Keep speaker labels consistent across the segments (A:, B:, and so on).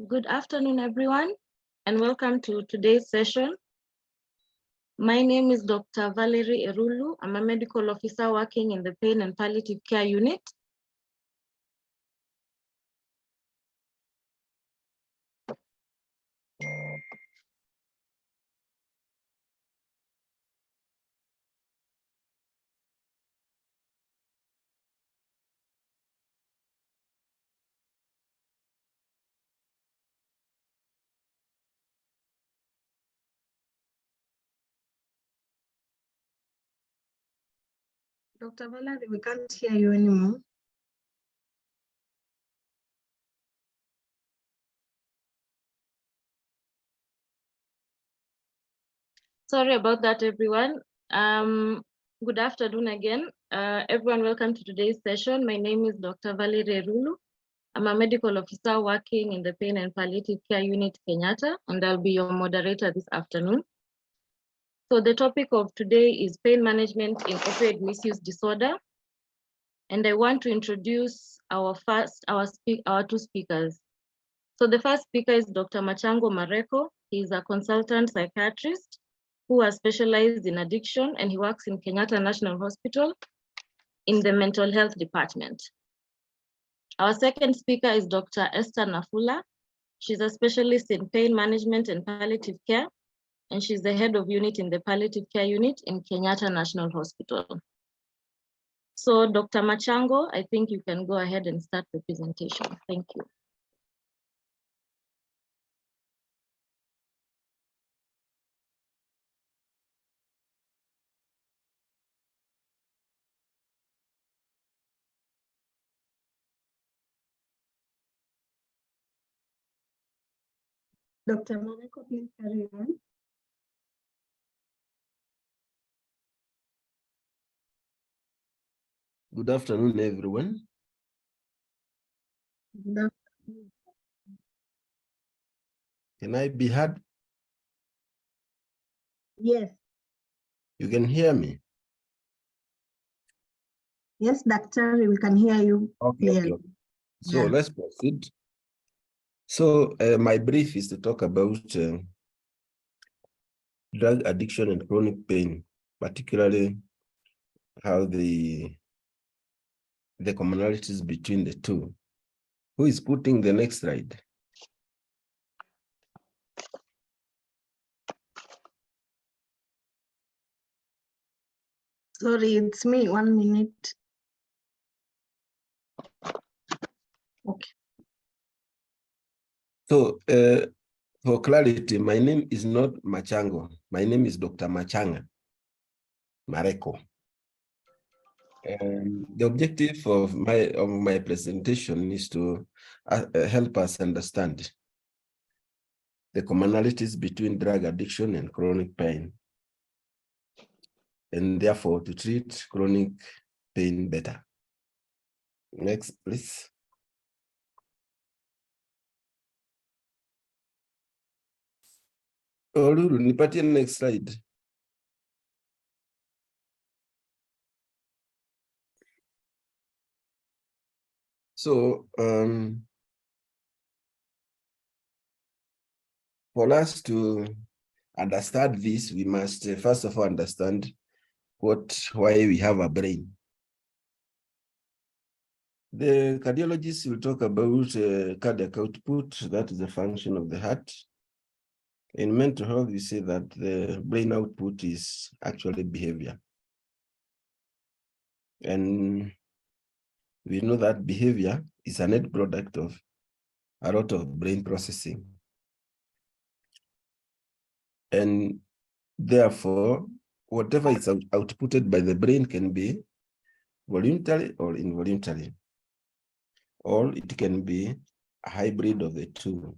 A: Good afternoon, everyone, and welcome to today's session. My name is Dr. Valerie Erulu. I'm a medical officer working in the Pain and Palliative Care Unit.
B: Dr. Valerie, we can't hear you anymore.
A: Sorry about that, everyone. Good afternoon again. Everyone, welcome to today's session. My name is Dr. Valerie Erulu. I'm a medical officer working in the Pain and Palliative Care Unit, Kenyatta, and I'll be your moderator this afternoon. So the topic of today is pain management in opioid misuse disorder. And I want to introduce our two speakers. So the first speaker is Dr. Machango Mareko. He's a consultant psychiatrist who has specialized in addiction, and he works in Kenyatta National Hospital in the mental health department. Our second speaker is Dr. Esther Nafula. She's a specialist in pain management and palliative care, and she's the head of unit in the palliative care unit in Kenyatta National Hospital. So Dr. Machango, I think you can go ahead and start the presentation. Thank you.
B: Dr. Mareko, please carry on.
C: Good afternoon, everyone.
B: Good afternoon.
C: Can I be heard?
B: Yes.
C: You can hear me?
B: Yes, Doctor, we can hear you clearly.
C: Okay. So let's proceed. So my brief is to talk about drug addiction and chronic pain, particularly how the commonalities between the two. Who is putting the next slide?
B: Sorry, it's me. 1 minute. Okay.
C: So for clarity, my name is not Machango. My name is Dr. Machanga Mareko. The objective of my presentation is to help us understand the commonalities between drug addiction and chronic pain, and therefore to treat chronic pain better. Next, please. Oh, Lulu, nipatie next slide. So, for us to understand this, we must first of all understand why we have a brain. The cardiologists will talk about cardiac output, that is the function of the heart. In mental health, we say that the brain output is actually behavior. And we know that behavior is a net product of a lot of brain processing. And therefore, whatever is outputted by the brain can be voluntary or involuntary, or it can be a hybrid of the two.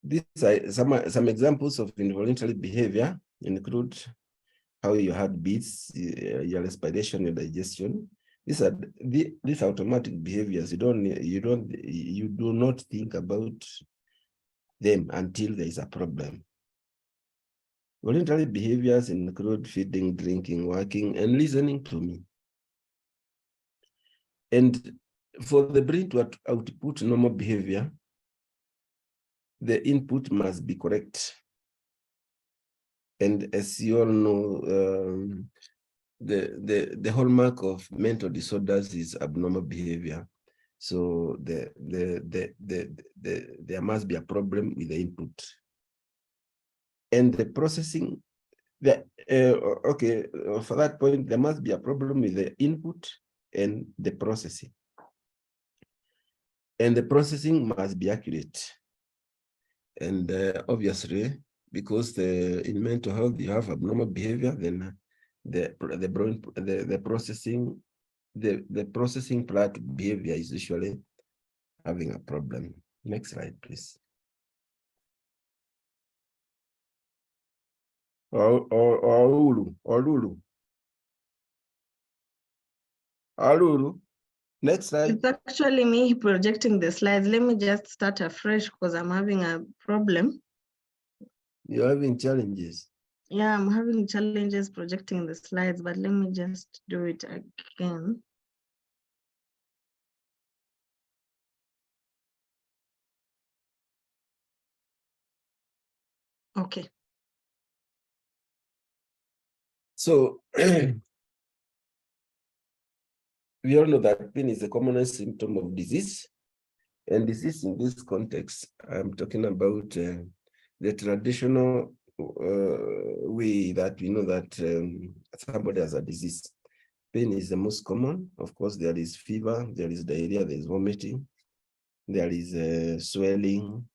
C: These are some examples of involuntary behavior include how your heart beats, your respiration, your digestion. These are these automatic behaviors. You do not think about them until there is a problem. Voluntary behaviors include feeding, drinking, working, and listening to me. And For the brain to output normal behavior, the input must be correct. And as you all know, the hallmark of mental disorders is abnormal behavior. So there must be a problem with the input. And the processing, okay, for that point, there must be a problem with the input and the processing. And the processing must be accurate. And obviously, because in mental health you have abnormal behavior, then the processing part behavior is usually having a problem. Next slide, please. Alulu. Next slide.
B: It's actually me projecting the slides. Let me just start afresh because I'm having a problem.
C: You're having challenges.
B: Yeah, I'm having challenges projecting the slides, but let me just do it again. Okay.
C: So we all know that pain is the commonest symptom of disease. And disease in this context, I'm talking about the traditional way that we know that somebody has a disease. Pain is the most common. Of course, there is fever, there is diarrhea, there is vomiting, there is swelling,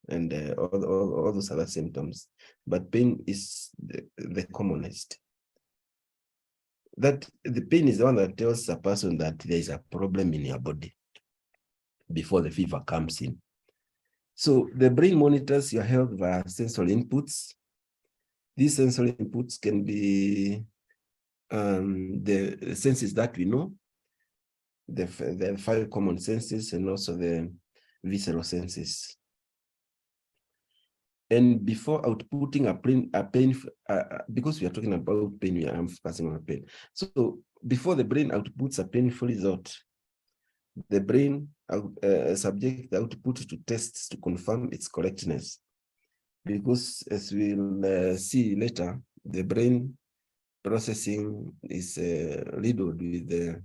C: and all those other symptoms. But pain is the commonest. That the pain is the one that tells a person that there is a problem in your body before the fever comes in. So the brain monitors your health via sensory inputs. These sensory inputs can be the senses that we know, the 5 common senses, and also the visceral senses. And before outputting a pain, because we are talking about pain, I'm focusing on pain. So before the brain outputs a painful result, the brain subject the output to tests to confirm its correctness. Because as we'll see later, the brain processing is riddled with the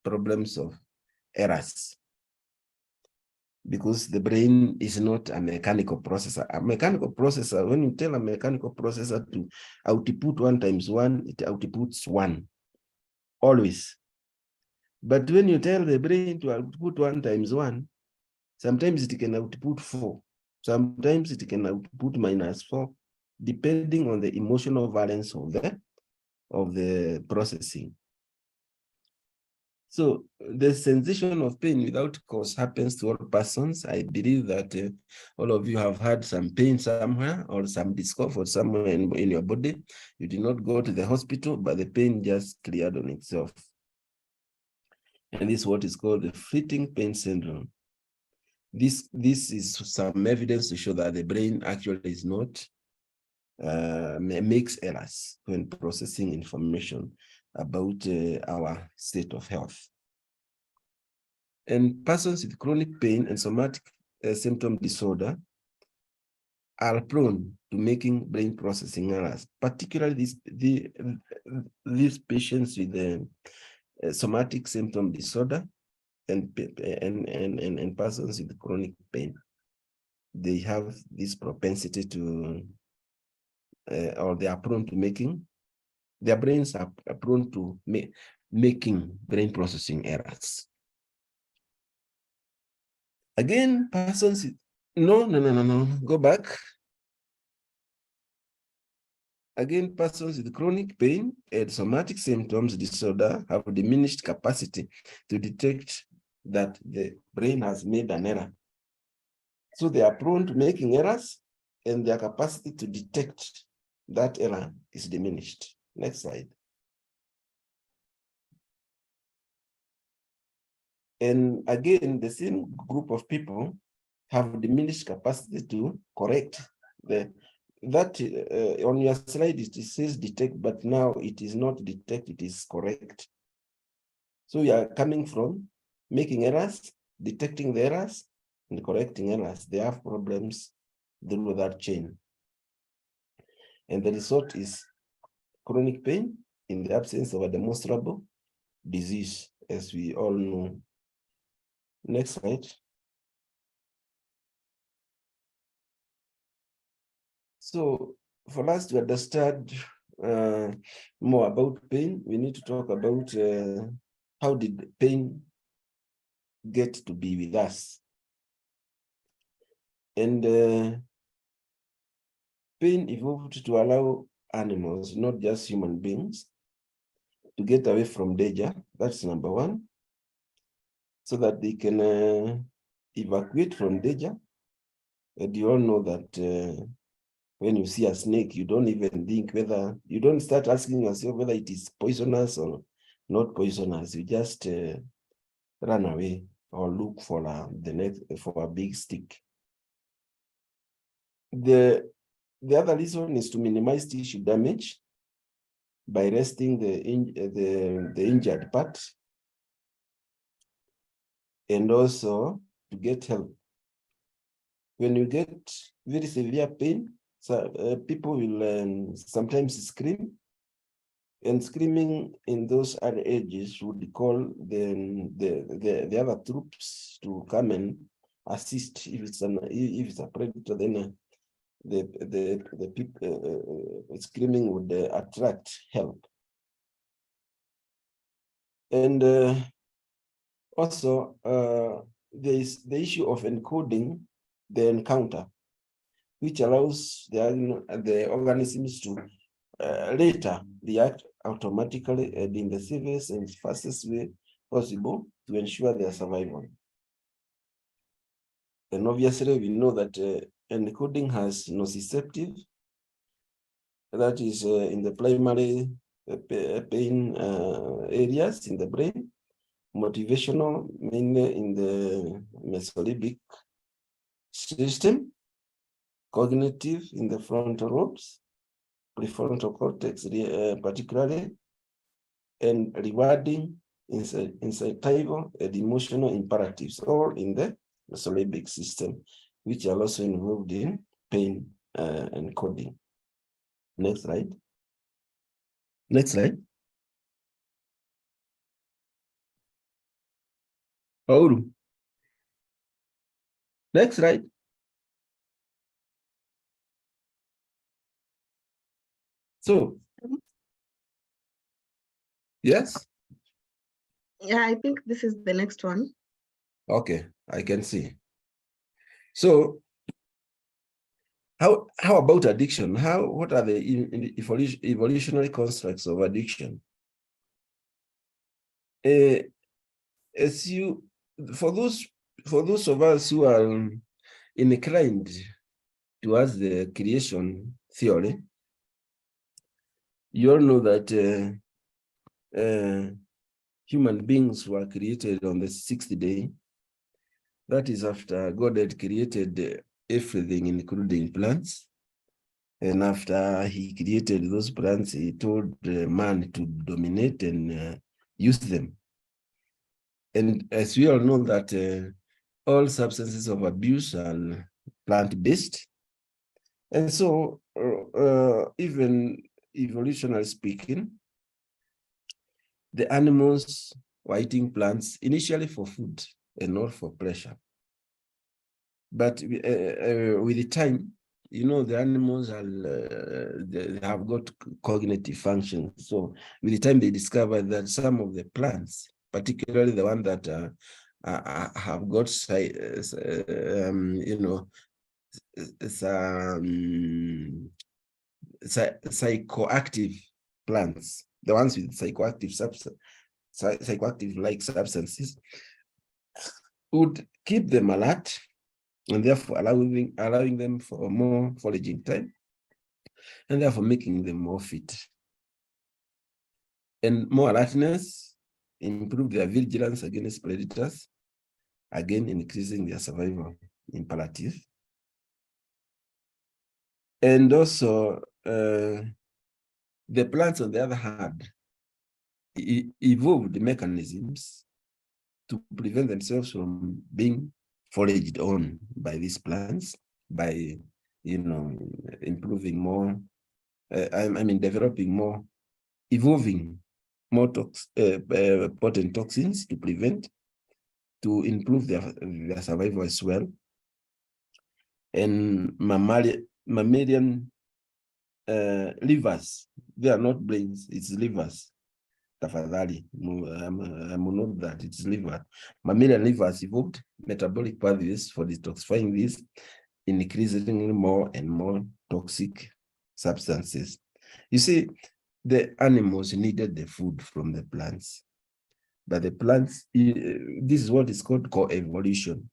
C: problems of errors. Because the brain is not a mechanical processor. A mechanical processor, when you tell a mechanical processor to output 1 times 1, it outputs 1, always. But when you tell the brain to output 1 times 1, sometimes it can output 4. Sometimes it can output -4, depending on the emotional valence of the processing. So the sensation of pain without cause happens to all persons. I believe that all of you have had some pain somewhere or some discomfort somewhere in your body. You did not go to the hospital, but the pain just cleared on itself. And this is what is called the fleeting pain syndrome. This is some evidence to show that the brain actually is not, makes errors when processing information about our state of health. And persons with chronic pain and somatic symptom disorder are prone to making brain processing errors, particularly these patients with the somatic symptom disorder and persons with chronic pain. They have this propensity to, or they are prone to making, their brains are prone to making brain processing errors. Again, persons, no, go back. Again, persons with chronic pain and somatic symptoms disorder have diminished capacity to detect that the brain has made an error. So they are prone to making errors, and their capacity to detect that error is diminished. Next slide. And again, the same group of people have diminished capacity to correct on your slide it says detect, but now it is not detect, it is correct. So we are coming from making errors, detecting the errors, and correcting errors. They have problems through that chain. And the result is chronic pain in the absence of a demonstrable disease, as we all know. Next slide. So for us to understand more about pain, we need to talk about how did pain get to be with us. And pain evolved to allow animals, not just human beings, to get away from danger. That's number one. So that they can evacuate from danger. And you all know that when you see a snake, you don't even think whether, you don't start asking yourself whether it is poisonous or not poisonous. You just run away or look for for a big stick. The other reason is to minimize tissue damage by resting the injured part, and also to get help. When you get very severe pain, so people will sometimes scream, and screaming in those early ages would call the other troops to come and assist. If it's a predator, then the people screaming would attract help. And also there is the issue of encoding the encounter, which allows the organisms to later react automatically and in the safest and fastest way possible to ensure their survival. And obviously we know that encoding has nociceptive, that is in the primary pain areas in the brain, motivational mainly in the mesolimbic system, cognitive in the frontal lobes, prefrontal cortex particularly, and rewarding, incentival, and emotional imperatives, all in the mesolimbic system, which are also involved in pain encoding. Next slide. Next slide. Ouru. Next slide. So, yes.
B: Yeah, I think this is the next one.
C: Okay, I can see. So, how about addiction? What are the evolutionary constructs of addiction? As you, for those of us who are inclined towards the creation theory, you all know that human beings were created on the 6th day. That is after God had created everything, including plants. And after he created those plants, he told man to dominate and use them. And as we all know that all substances of abuse are plant-based. And so even evolutionary speaking, the animals were eating plants initially for food and not for pleasure. But with the time, you know, the animals they have got cognitive functions. So with the time, they discovered that some of the plants, particularly the one that have got, you know, psychoactive plants, the ones with psychoactive-like substances, would keep them alert, and therefore allowing them for more foraging time, and therefore making them more fit. And more alertness improved their vigilance against predators, again increasing their survival imperative. And also the plants, on the other hand, evolved mechanisms to prevent themselves from being foraged on by these plants, by, improving more, developing more, evolving more potent toxins to prevent, to improve their survival as well. And mammalian livers, they are not brains, it's livers. Tafadhali, note that it's liver. Mammalian livers evolved metabolic pathways for detoxifying these, increasing more and more toxic substances. You see, the animals needed the food from the plants, but the plants, this is what is called co-evolution.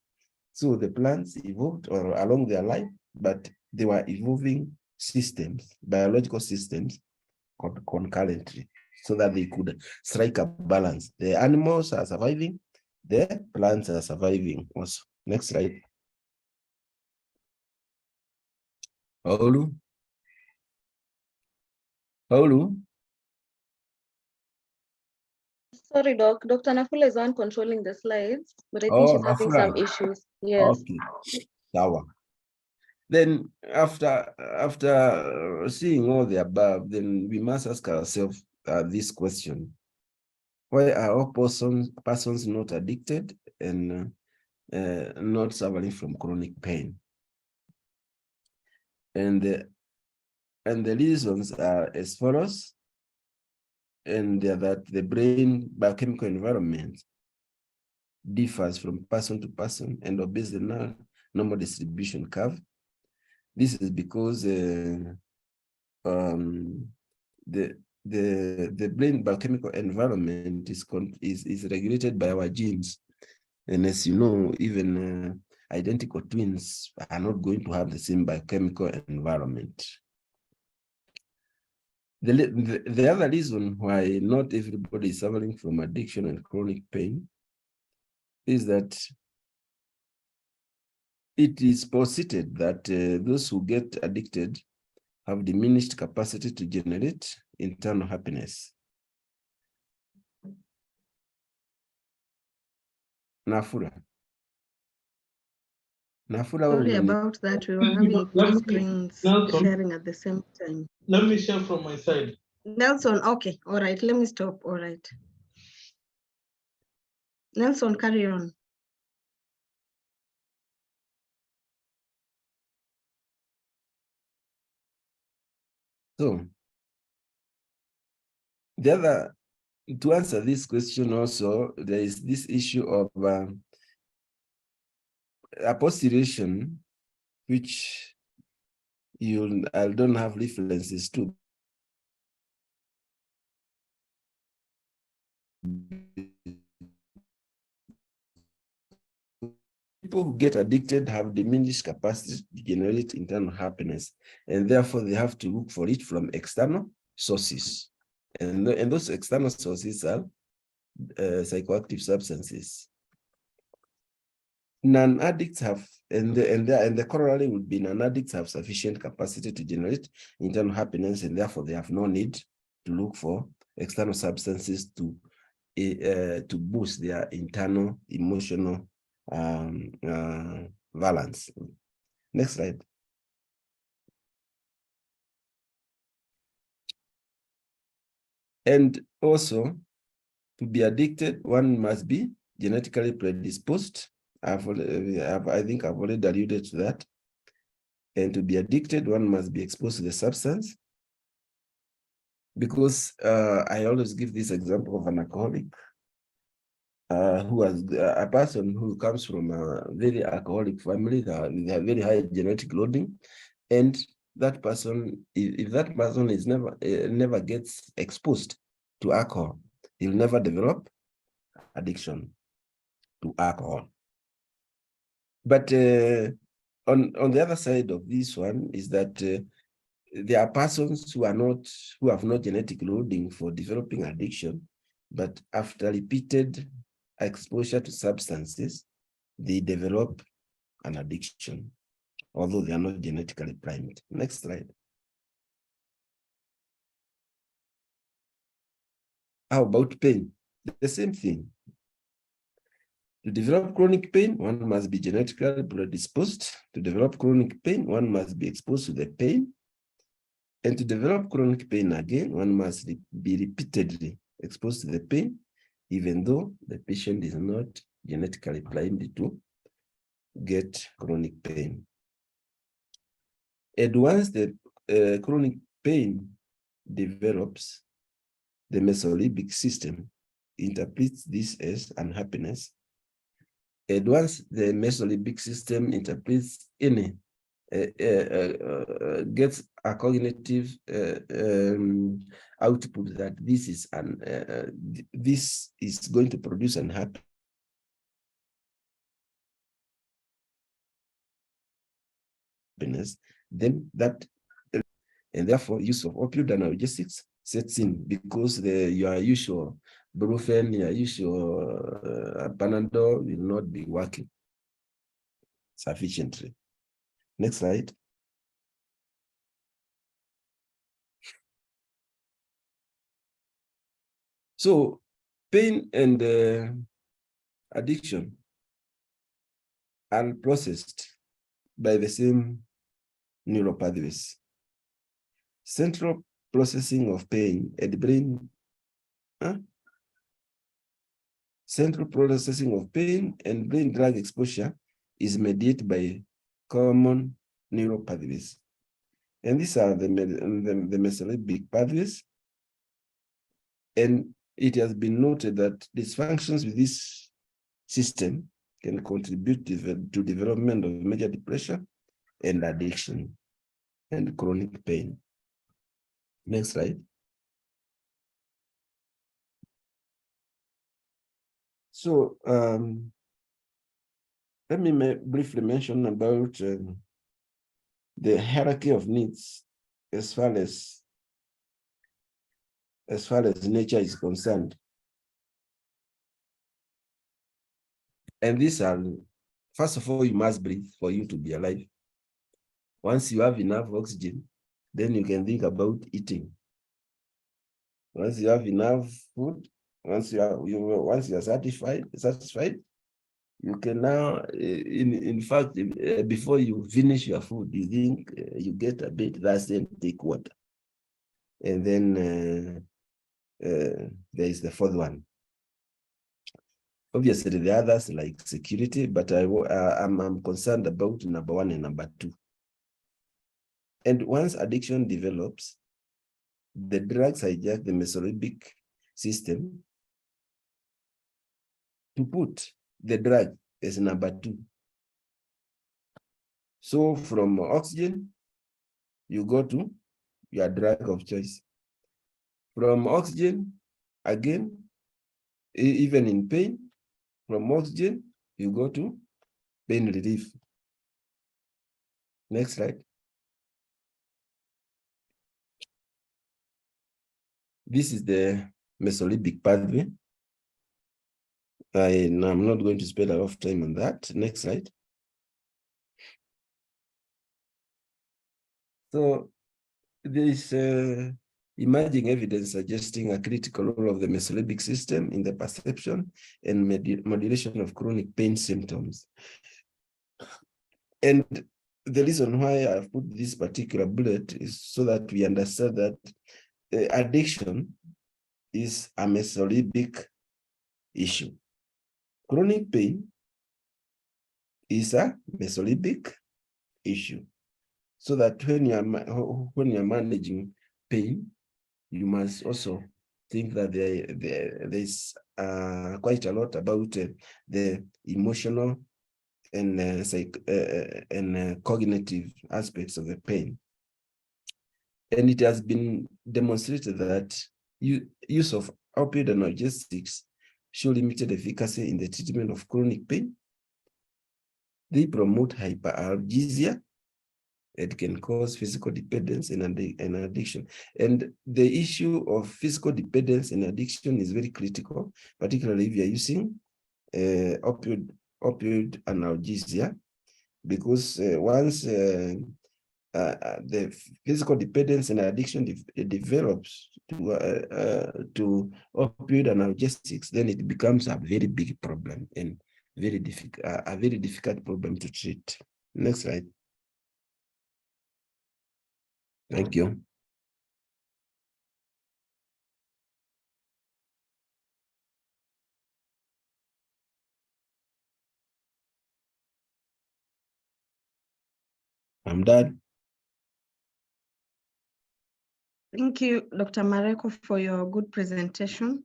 C: So the plants evolved along their life, but they were evolving systems, biological systems concurrently, so that they could strike a balance. The animals are surviving, the plants are surviving also. Next slide. Paulu.
A: Sorry, Doc. Dr. Nafula is the one controlling the slides, but I think she's having some issues. Yes.
C: Okay. Sawa. Then after seeing all the above, then we must ask ourselves this question: why are all persons not addicted and not suffering from chronic pain? And the reasons are as follows, and they are that the brain biochemical environment differs from person to person and obeys the normal distribution curve. This is because the brain biochemical environment is regulated by our genes, and as you know, even identical twins are not going to have the same biochemical environment. The other reason why not everybody is suffering from addiction and chronic pain is that it is posited that those who get addicted have diminished capacity to generate internal happiness. Nafura.
B: Sorry about that. We were having two screens sharing at the same time.
D: Let me share from my side.
B: Nelson, okay, all right, let me stop, all right. Nelson, carry on.
C: So, to answer this question also, there is this issue of a postulation, which I don't have references to. People who get addicted have diminished capacity to generate internal happiness, and therefore they have to look for it from external sources. And those external sources are psychoactive substances. Non-addicts have, and the corollary would be non-addicts have sufficient capacity to generate internal happiness, and therefore they have no need to look for external substances to boost their internal emotional balance. Next slide. And also, to be addicted, one must be genetically predisposed. I think I've already alluded to that. And to be addicted, one must be exposed to the substance. Because I always give this example of an alcoholic who was a person who comes from a very alcoholic family with a very high genetic loading, and that person, if that person is never gets exposed to alcohol, he'll never develop addiction to alcohol. But on the other side of this one is that there are persons who have no genetic loading for developing addiction, but after repeated exposure to substances, they develop an addiction, although they are not genetically primed. Next slide. How about pain? The same thing. To develop chronic pain, one must be genetically predisposed. To develop chronic pain, one must be exposed to the pain. And to develop chronic pain again, one must be repeatedly exposed to the pain, even though the patient is not genetically primed to get chronic pain. And once the chronic pain develops, the mesolimbic system interprets this as unhappiness. And once the mesolimbic system interprets any gets a cognitive output that this is going to produce unhappiness, then that, and therefore use of opioid analgesics sets in, because your usual brufen, your usual Panadol will not be working sufficiently. Next slide. So pain and addiction are processed by the same neural pathways. Central processing of pain and brain, central processing of pain and brain drug exposure is mediated by common neural pathways. And these are the mesolimbic pathways. And it has been noted that dysfunctions with this system can contribute to development of major depression and addiction and chronic pain. Next slide. So let me briefly mention about the hierarchy of needs as far as nature is concerned. And these are, first of all, you must breathe for you to be alive. Once you have enough oxygen, then you can think about eating. Once you have enough food, once you are satisfied, you can now, in fact, before you finish your food, you think you get a bit thirsty and take water. And then there is the fourth one. Obviously, the others like security, but I'm concerned about number one and number two. And once addiction develops, the drugs hijack the mesolimbic system to put the drug as number two. So from oxygen, you go to your drug of choice. From oxygen, again, even in pain, from oxygen, you go to pain relief. Next slide. This is the mesolimbic pathway. I'm not going to spend a lot of time on that. Next slide. So there is emerging evidence suggesting a critical role of the mesolimbic system in the perception and modulation of chronic pain symptoms. And the reason why I've put this particular bullet is so that we understand that addiction is a mesolimbic issue. Chronic pain is a mesolimbic issue. So that when you're managing pain, you must also think that there's quite a lot about the emotional and cognitive aspects of the pain. And it has been demonstrated that use of opioid analgesics show limited efficacy in the treatment of chronic pain. They promote hyperalgesia. It can cause physical dependence and addiction. And the issue of physical dependence and addiction is very critical, particularly if you're using opioid analgesia, because once the physical dependence and addiction develops to opioid analgesics, then it becomes a very big problem. And a very difficult problem to treat. Next slide. Thank you. I'm done.
B: Thank you, Dr. Mareko, for your good presentation.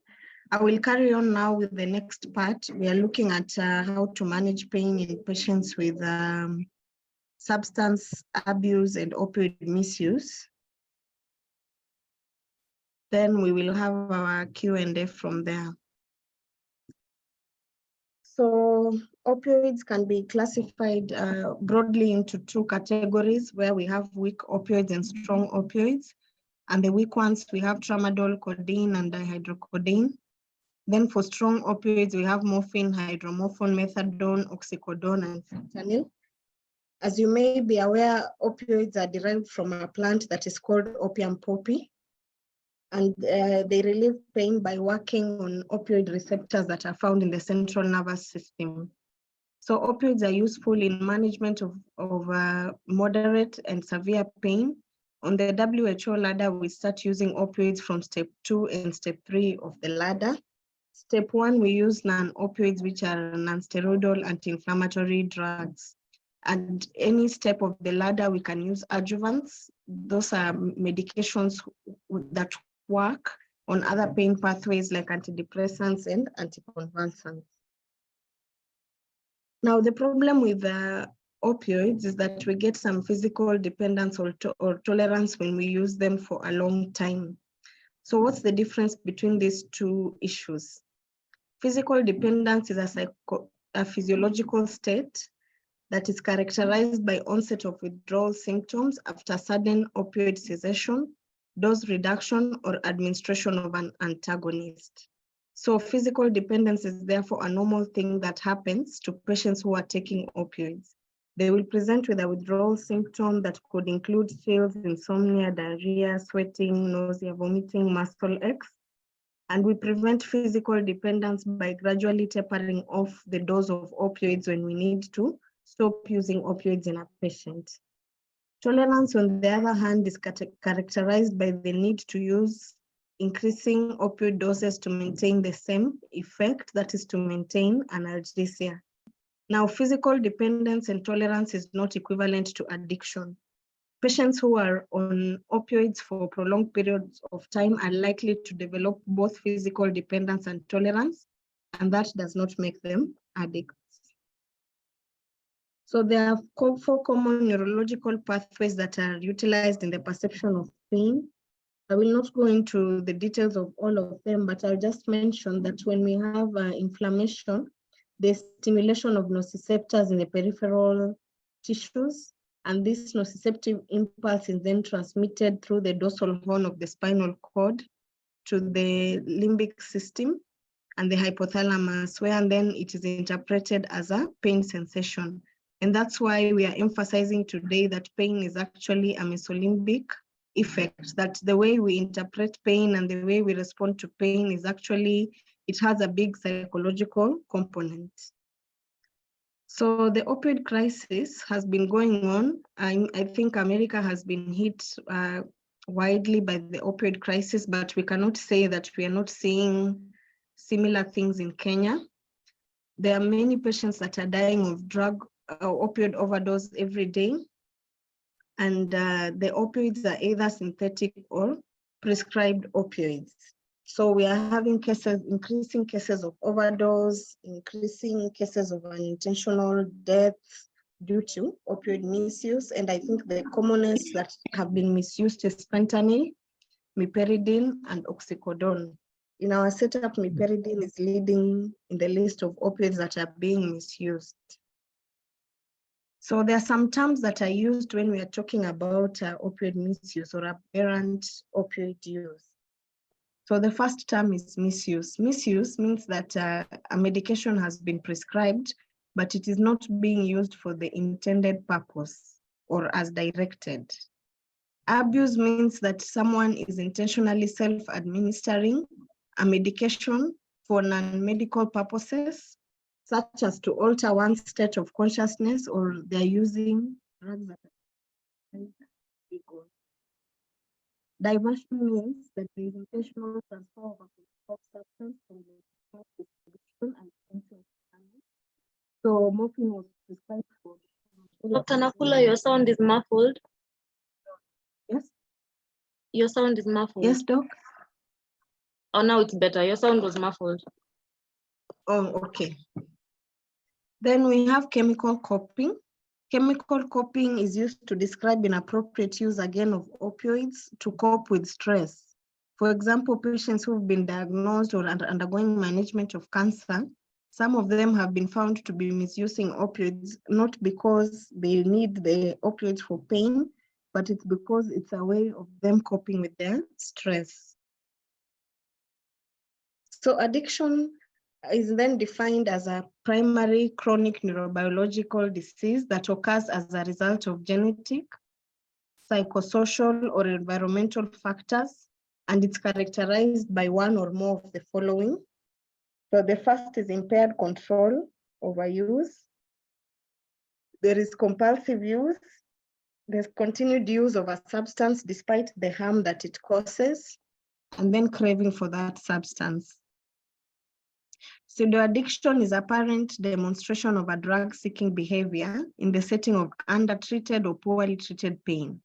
B: I will carry on now with the next part. We are looking at how to manage pain in patients with substance abuse and opioid misuse. Then we will have our Q&A from there. So opioids can be classified broadly into two categories, where we have weak opioids and strong opioids. And the weak ones, we have tramadol, codeine, and dihydrocodeine. Then for strong opioids, we have morphine, hydromorphone, methadone, oxycodone, and fentanyl. As you may be aware, opioids are derived from a plant that is called opium poppy. And they relieve pain by working on opioid receptors that are found in the central nervous system. So opioids are useful in management of moderate and severe pain. On the WHO ladder, we start using opioids from step 2 and step 3 of the ladder. Step 1, we use non-opioids, which are non-steroidal anti-inflammatory drugs. And any step of the ladder, we can use adjuvants. Those are medications that work on other pain pathways like antidepressants and anticonvulsants. Now, the problem with opioids is that we get some physical dependence or tolerance when we use them for a long time. So what's the difference between these two issues? Physical dependence is a physiological state that is characterized by onset of withdrawal symptoms after sudden opioid cessation, dose reduction, or administration of an antagonist. So physical dependence is therefore a normal thing that happens to patients who are taking opioids. They will present with a withdrawal symptom that could include chills, insomnia, diarrhea, sweating, nausea, vomiting, muscle aches. And we prevent physical dependence by gradually tapering off the dose of opioids when we need to stop using opioids in a patient. Tolerance, on the other hand, is characterized by the need to use increasing opioid doses to maintain the same effect, that is to maintain analgesia. Now, physical dependence and tolerance is not equivalent to addiction. Patients who are on opioids for prolonged periods of time are likely to develop both physical dependence and tolerance, and that does not make them addicts. So there are 4 common neurological pathways that are utilized in the perception of pain. I will not go into the details of all of them, but I'll just mention that when we have inflammation, the stimulation of nociceptors in the peripheral tissues, and this nociceptive impulse is then transmitted through the dorsal horn of the spinal cord to the limbic system and the hypothalamus, where then it is interpreted as a pain sensation. And that's why we are emphasizing today that pain is actually a mesolimbic effect, that the way we interpret pain and the way we respond to pain is actually, it has a big psychological component. So the opioid crisis has been going on. I think America has been hit widely by the opioid crisis, but we cannot say that we are not seeing similar things in Kenya. There are many patients that are dying of opioid overdose every day. And the opioids are either synthetic or prescribed opioids. So we are having increasing cases of overdose, increasing cases of unintentional deaths due to opioid misuse. And I think the commonest that have been misused is fentanyl, meperidine, and oxycodone. In our setup, meperidine is leading in the list of opioids that are being misused. So there are some terms that are used when we are talking about opioid misuse or aberrant opioid use. So the first term is misuse. Misuse means that a medication has been prescribed, but it is not being used for the intended purpose or as directed. Abuse means that someone is intentionally self-administering a medication for non-medical purposes such as to alter one's state of consciousness, or they're using drugs that are illegal. Diversion means that there is intentional transfer of a controlled substance from the distribution and potential channel. So morphine was prescribed for.
A: Dr. Nakula, your sound is muffled.
B: Yes.
A: Your sound is muffled.
B: Yes, Doc.
A: Oh, now it's better. Your sound was muffled.
B: Oh, okay. Then we have chemical coping. Chemical coping is used to describe inappropriate use again of opioids to cope with stress. For example, patients who've been diagnosed or undergoing management of cancer, some of them have been found to be misusing opioids, not because they need the opioids for pain, but it's because it's a way of them coping with their stress. So addiction is then defined as a primary chronic neurobiological disease that occurs as a result of genetic, psychosocial, or environmental factors, and it's characterized by one or more of the following. So the first is impaired control over use. There is compulsive use. There's continued use of a substance despite the harm that it causes, and then craving for that substance. Pseudo-addiction is apparent demonstration of a drug-seeking behavior in the setting of undertreated or poorly treated pain.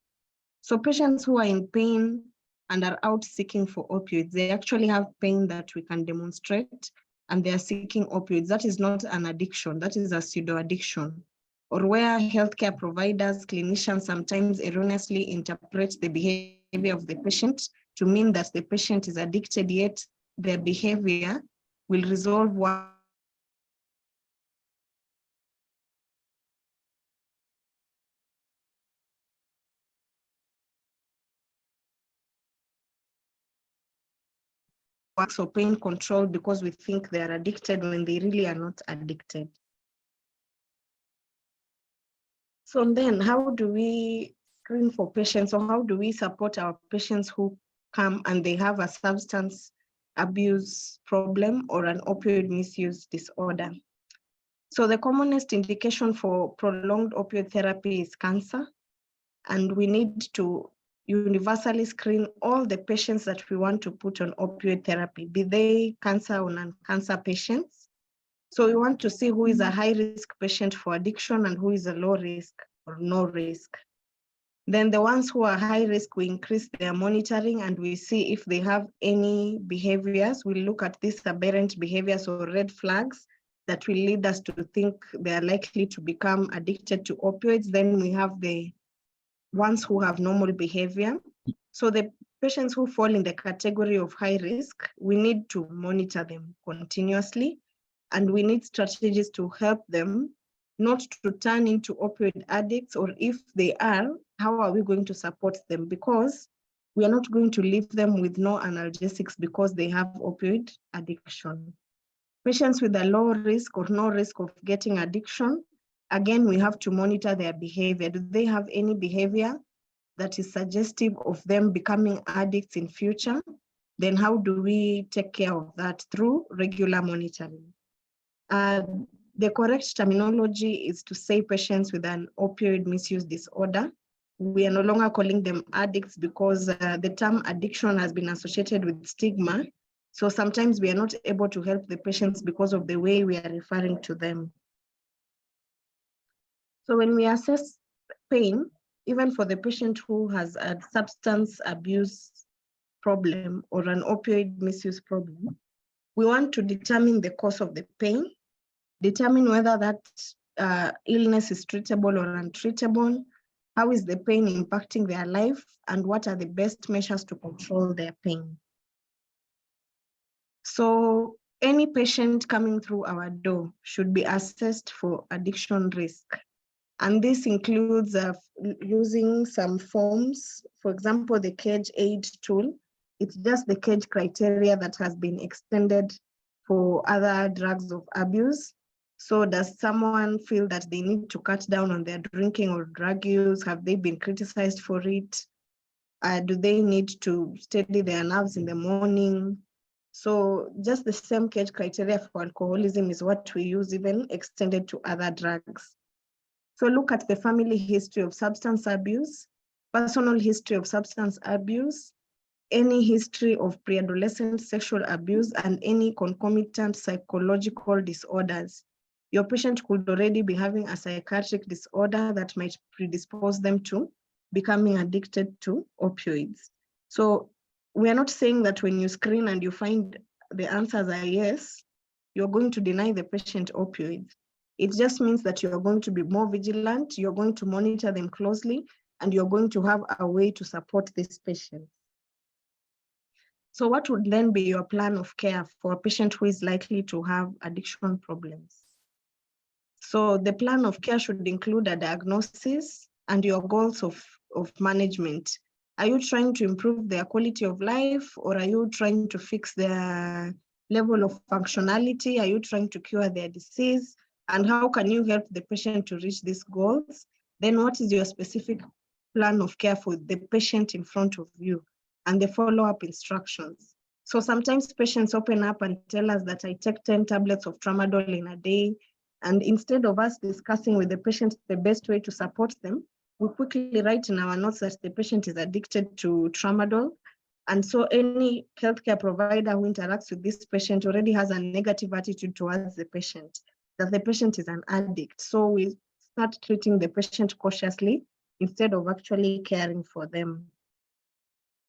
B: So patients who are in pain and are out seeking for opioids, they actually have pain that we can demonstrate, and they are seeking opioids. That is not an addiction, that is a pseudo-addiction. Or where healthcare providers, clinicians sometimes erroneously interpret the behavior of the patient to mean that the patient is addicted, yet their behavior will resolve one works or pain control because we think they are addicted when they really are not addicted. So then how do we screen for patients, or how do we support our patients who come and they have a substance abuse problem or an opioid misuse disorder? So the commonest indication for prolonged opioid therapy is cancer, and we need to universally screen all the patients that we want to put on opioid therapy, be they cancer or non-cancer patients. So we want to see who is a high-risk patient for addiction and who is a low risk or no risk. Then the ones who are high risk, we increase their monitoring and we see if they have any behaviors. We look at these aberrant behaviors or red flags that will lead us to think they are likely to become addicted to opioids. Then we have the ones who have normal behavior. So the patients who fall in the category of high risk, we need to monitor them continuously, and we need strategies to help them not to turn into opioid addicts, or if they are, how are we going to support them? Because we are not going to leave them with no analgesics because they have opioid addiction. Patients with a low risk or no risk of getting addiction, again, we have to monitor their behavior. Do they have any behavior that is suggestive of them becoming addicts in future? Then how do we take care of that? Through regular monitoring. The correct terminology is to say patients with an opioid misuse disorder. We are no longer calling them addicts because the term addiction has been associated with stigma. So sometimes we are not able to help the patients because of the way we are referring to them. So when we assess pain, even for the patient who has a substance abuse problem or an opioid misuse problem, we want to determine the cause of the pain, determine whether that illness is treatable or untreatable, how is the pain impacting their life, and what are the best measures to control their pain. So any patient coming through our door should be assessed for addiction risk. And this includes using some forms, for example, the CAGE aid tool. It's just the CAGE criteria that has been extended for other drugs of abuse. So does someone feel that they need to cut down on their drinking or drug use? Have they been criticized for it? Do they need to steady their nerves in the morning? So just the same cage criteria for alcoholism is what we use, even extended to other drugs. So look at the family history of substance abuse, personal history of substance abuse, any history of pre-adolescent sexual abuse, and any concomitant psychological disorders. Your patient could already be having a psychiatric disorder that might predispose them to becoming addicted to opioids. So we are not saying that when you screen and you find the answers are yes, you're going to deny the patient opioids. It just means that you're going to be more vigilant, you're going to monitor them closely, and you're going to have a way to support this patient. So what would then be your plan of care for a patient who is likely to have addiction problems? So the plan of care should include a diagnosis and your goals of management. Are you trying to improve their quality of life, or are you trying to fix their level of functionality? Are you trying to cure their disease? And how can you help the patient to reach these goals? Then what is your specific plan of care for the patient in front of you and the follow-up instructions? So sometimes patients open up and tell us that I take 10 tablets of tramadol in a day. And instead of us discussing with the patient the best way to support them, we quickly write in our notes that the patient is addicted to tramadol. And so any healthcare provider who interacts with this patient already has a negative attitude towards the patient, that the patient is an addict. So we start treating the patient cautiously instead of actually caring for them.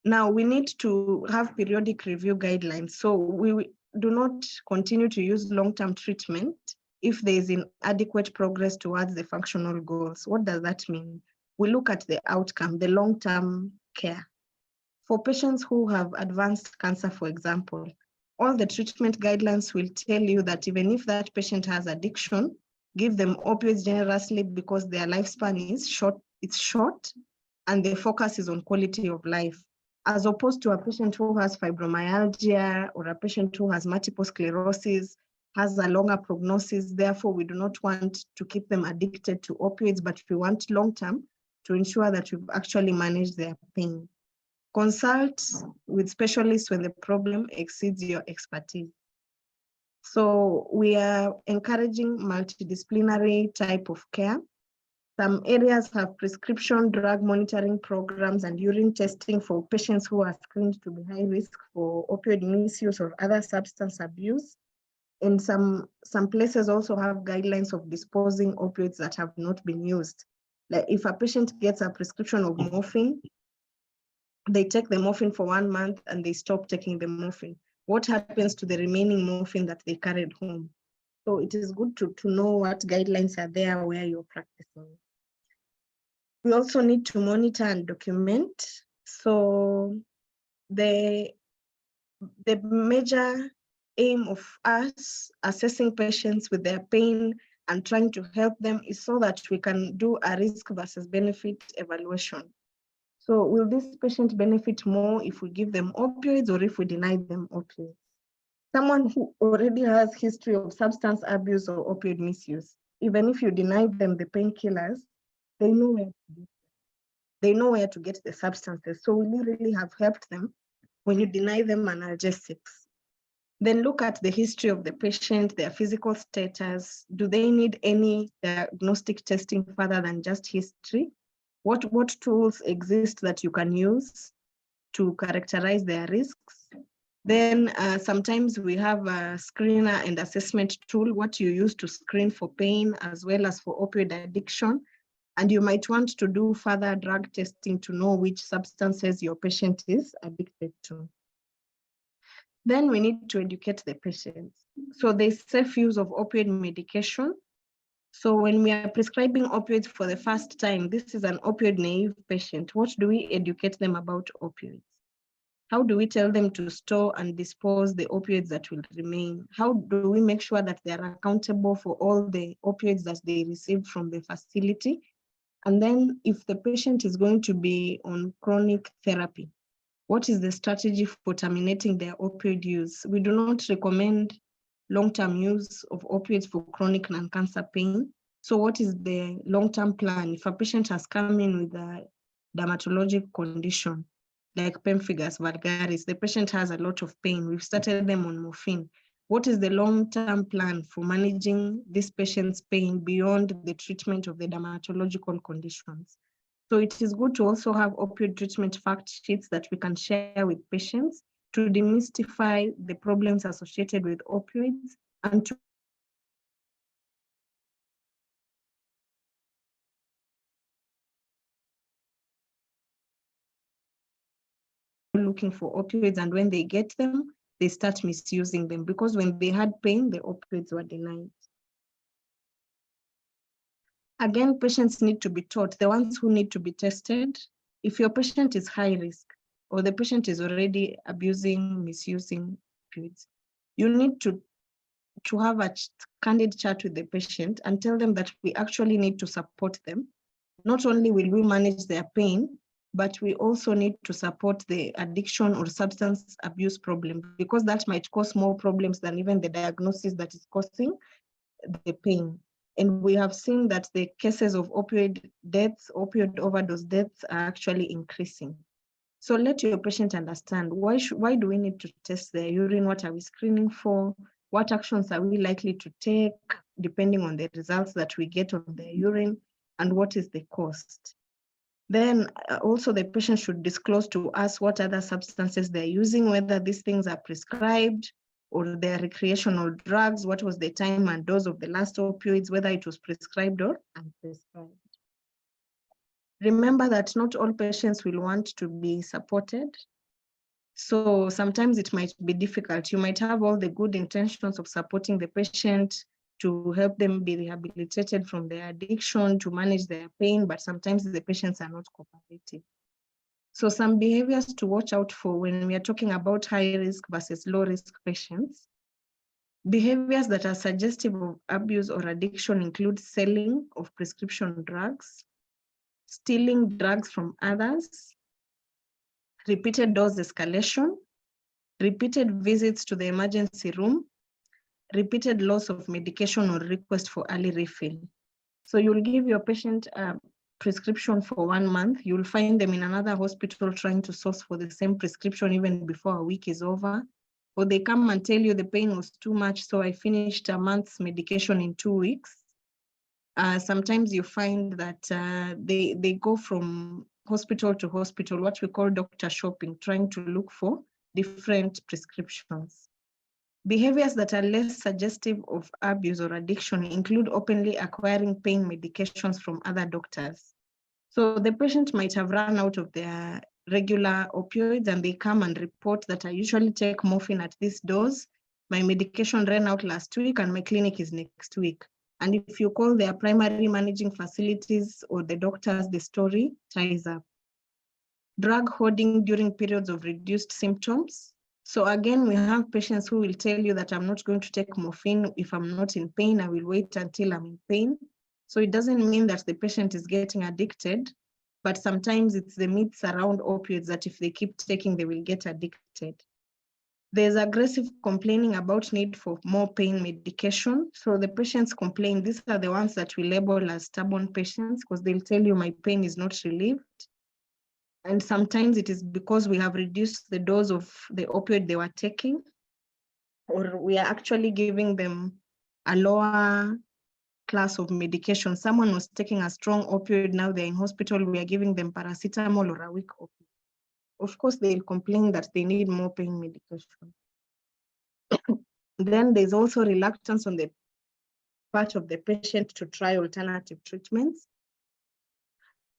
B: Now we need to have periodic review guidelines. So we do not continue to use long-term treatment if there is inadequate progress towards the functional goals. What does that mean? We look at the outcome, the long-term care. For patients who have advanced cancer, for example, all the treatment guidelines will tell you that even if that patient has addiction, give them opioids generously because their lifespan is short, and the focus is on quality of life, as opposed to a patient who has fibromyalgia or a patient who has multiple sclerosis, has a longer prognosis. Therefore, we do not want to keep them addicted to opioids, but we want long-term to ensure that we've actually managed their pain. Consult with specialists when the problem exceeds your expertise. So we are encouraging multidisciplinary type of care. Some areas have prescription drug monitoring programs and urine testing for patients who are screened to be high risk for opioid misuse or other substance abuse. And some places also have guidelines of disposing opioids that have not been used. Like if a patient gets a prescription of morphine, they take the morphine for 1 month and they stop taking the morphine. What happens to the remaining morphine that they carried home? So it is good to know what guidelines are there where you're practicing. We also need to monitor and document. So the major aim of us assessing patients with their pain and trying to help them is so that we can do a risk versus benefit evaluation. So will this patient benefit more if we give them opioids or if we deny them opioids? Someone who already has history of substance abuse or opioid misuse, even if you deny them the painkillers, they know where to get the substances. So we really have helped them when you deny them analgesics. Then look at the history of the patient, their physical status. Do they need any diagnostic testing further than just history? What tools exist that you can use to characterize their risks? Then sometimes we have a screener and assessment tool, what you use to screen for pain as well as for opioid addiction. And you might want to do further drug testing to know which substances your patient is addicted to. Then we need to educate the patients. So there's safe use of opioid medication. So when we are prescribing opioids for the first time, this is an opioid naive patient. What do we educate them about opioids? How do we tell them to store and dispose the opioids that will remain? How do we make sure that they are accountable for all the opioids that they receive from the facility? And then if the patient is going to be on chronic therapy, what is the strategy for terminating their opioid use? We do not recommend long-term use of opioids for chronic non-cancer pain. So what is the long-term plan? If a patient has come in with a dermatologic condition, like pemphigus vulgaris, the patient has a lot of pain. We've started them on morphine. What is the long-term plan for managing this patient's pain beyond the treatment of the dermatological conditions? So it is good to also have opioid treatment fact sheets that we can share with patients to demystify the problems associated with opioids and to looking for opioids, and when they get them, they start misusing them because when they had pain, the opioids were denied. Again, patients need to be taught, the ones who need to be tested. If your patient is high risk or the patient is already abusing, misusing opioids, you need to have a candid chat with the patient and tell them that we actually need to support them. Not only will we manage their pain, but we also need to support the addiction or substance abuse problem, because that might cause more problems than even the diagnosis that is causing the pain. And we have seen that the cases of opioid deaths, opioid overdose deaths are actually increasing. So let your patient understand, why do we need to test their urine? What are we screening for? What actions are we likely to take depending on the results that we get on their urine? And what is the cost? Then also the patient should disclose to us what other substances they're using, whether these things are prescribed or they're recreational drugs, what was the time and dose of the last opioids, whether it was prescribed or unprescribed. Remember that not all patients will want to be supported. So sometimes it might be difficult. You might have all the good intentions of supporting the patient to help them be rehabilitated from their addiction, to manage their pain, but sometimes the patients are not cooperative. So some behaviors to watch out for when we are talking about high risk versus low risk patients. Behaviors that are suggestive of abuse or addiction include selling of prescription drugs, stealing drugs from others, repeated dose escalation, repeated visits to the emergency room, repeated loss of medication or request for early refill. So you'll give your patient a prescription for 1 month, you'll find them in another hospital trying to source for the same prescription even before a week is over. Or they come and tell you the pain was too much, so I finished a month's medication in 2 weeks. Sometimes you find that they go from hospital to hospital, what we call doctor shopping, trying to look for different prescriptions. Behaviors that are less suggestive of abuse or addiction include openly acquiring pain medications from other doctors. So the patient might have run out of their regular opioids and they come and report that I usually take morphine at this dose. My medication ran out last week and my clinic is next week. And if you call their primary managing facilities or the doctors, the story ties up. Drug hoarding during periods of reduced symptoms. So again, we have patients who will tell you that I'm not going to take morphine if I'm not in pain, I will wait until I'm in pain. So it doesn't mean that the patient is getting addicted, but sometimes it's the myths around opioids that if they keep taking, they will get addicted. There's aggressive complaining about need for more pain medication. So the patients complain, these are the ones that we label as stubborn patients because they'll tell you my pain is not relieved. And sometimes it is because we have reduced the dose of the opioid they were taking, or we are actually giving them a lower class of medication. Someone was taking a strong opioid, now they're in hospital, we are giving them paracetamol or a weak opioid. Of course, they'll complain that they need more pain medication. Then there's also reluctance on the part of the patient to try alternative treatments.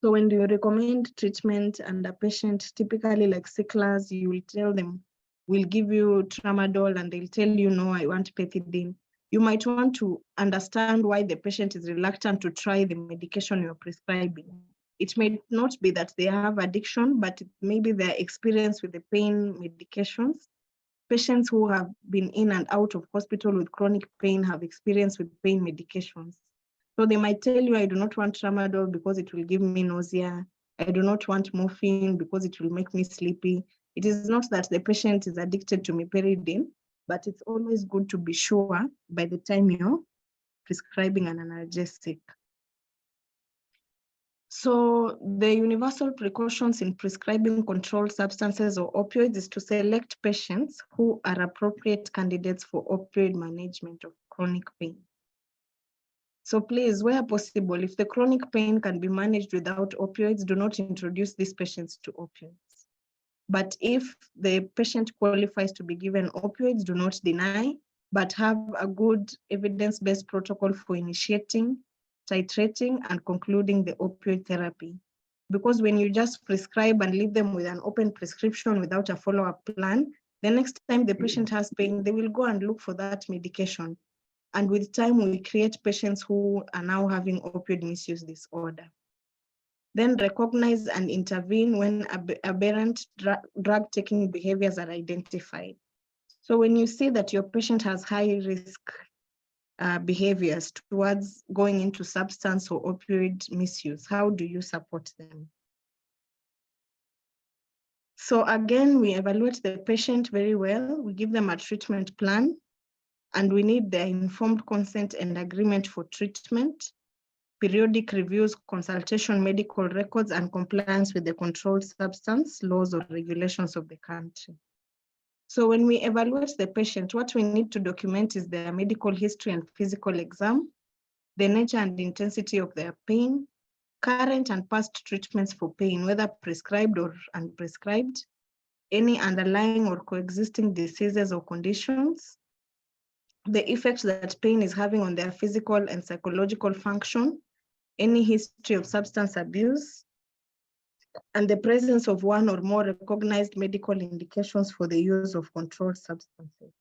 B: So when you recommend treatment and a patient, typically like sicklers, you will tell them, we'll give you tramadol, and they'll tell you, no, I want pethidine. You might want to understand why the patient is reluctant to try the medication you're prescribing. It may not be that they have addiction, but maybe their experience with the pain medications. Patients who have been in and out of hospital with chronic pain have experience with pain medications. So they might tell you, I do not want tramadol because it will give me nausea. I do not want morphine because it will make me sleepy. It is not that the patient is addicted to meperidine, but it's always good to be sure by the time you're prescribing an analgesic. So the universal precautions in prescribing controlled substances or opioids is to select patients who are appropriate candidates for opioid management of chronic pain. So please, where possible, if the chronic pain can be managed without opioids, do not introduce these patients to opioids. But if the patient qualifies to be given opioids, do not deny, but have a good evidence-based protocol for initiating, titrating, and concluding the opioid therapy. Because when you just prescribe and leave them with an open prescription without a follow-up plan, the next time the patient has pain, they will go and look for that medication. And with time, we create patients who are now having opioid misuse disorder. Then recognize and intervene when aberrant drug-taking behaviors are identified. So when you see that your patient has high risk behaviors towards going into substance or opioid misuse, how do you support them? So again, we evaluate the patient very well. We give them a treatment plan, and we need their informed consent and agreement for treatment, periodic reviews, consultation, medical records, and compliance with the controlled substance laws or regulations of the country. So when we evaluate the patient, what we need to document is their medical history and physical exam, the nature and intensity of their pain, current and past treatments for pain, whether prescribed or unprescribed, any underlying or coexisting diseases or conditions, the effect that pain is having on their physical and psychological function, any history of substance abuse, and the presence of one or more recognized medical indications for the use of controlled substances.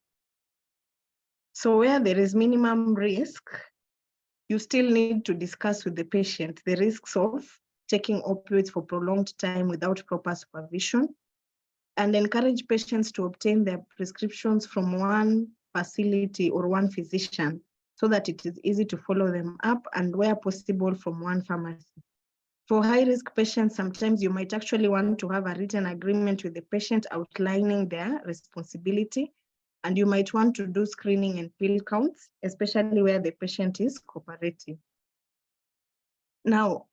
B: So where there is minimum risk, you still need to discuss with the patient the risks of taking opioids for prolonged time without proper supervision, and encourage patients to obtain their prescriptions from one facility or one physician so that it is easy to follow them up, and where possible from one pharmacy. For high-risk patients, sometimes you might actually want to have a written agreement with the patient outlining their responsibility, and you might want to do screening and pill counts, especially where the patient is cooperative. Now,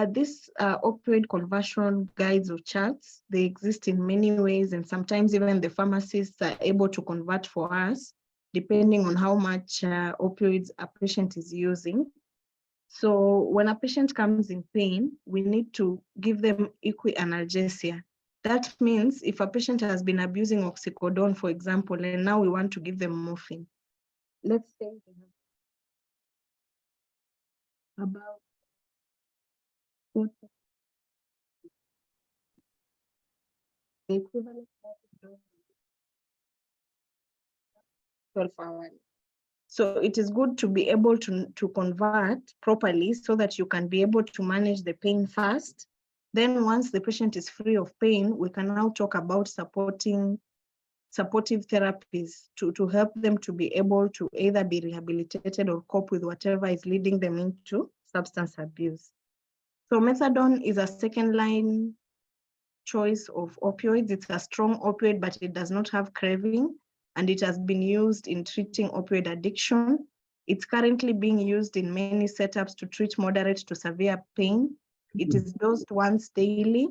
B: these opioid conversion guides or charts, they exist in many ways, and sometimes even the pharmacists are able to convert for us, depending on how much opioids a patient is using. So when a patient comes in pain, we need to give them equianalgesia. That means if a patient has been abusing oxycodone, for example, and now we want to give them morphine. Let's say they have about 40, the equivalent of 12 hours. So it is good to be able to convert properly so that you can be able to manage the pain first. Then once the patient is free of pain, we can now talk about supportive therapies to help them to be able to either be rehabilitated or cope with whatever is leading them into substance abuse. So methadone is a second line choice of opioids. It's a strong opioid, but it does not have craving, and it has been used in treating opioid addiction. It's currently being used in many setups to treat moderate to severe pain. It is dosed once daily,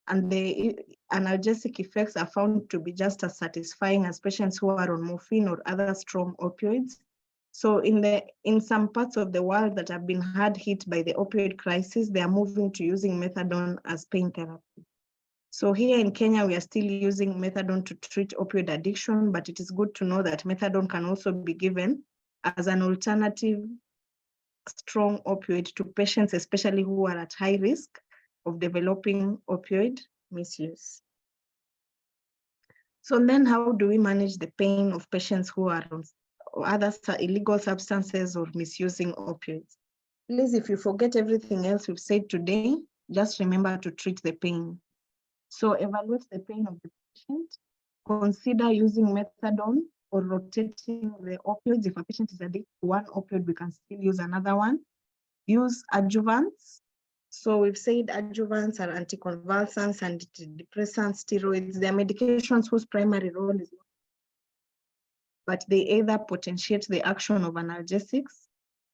B: and the analgesic effects are found to be just as satisfying as patients who are on morphine or other strong opioids. So in some parts of the world that have been hard hit by the opioid crisis, they are moving to using methadone as pain therapy. So here in Kenya, we are still using methadone to treat opioid addiction, but it is good to know that methadone can also be given as an alternative strong opioid to patients, especially who are at high risk of developing opioid misuse. So then how do we manage the pain of patients who are on other illegal substances or misusing opioids? Please, if you forget everything else we've said today, just remember to treat the pain. So evaluate the pain of the patient, consider using methadone or rotating the opioids. If a patient is addicted to one opioid, we can still use another one. Use adjuvants. So we've said adjuvants are anticonvulsants, antidepressants, steroids. They are medications whose primary role is not, but they either potentiate the action of analgesics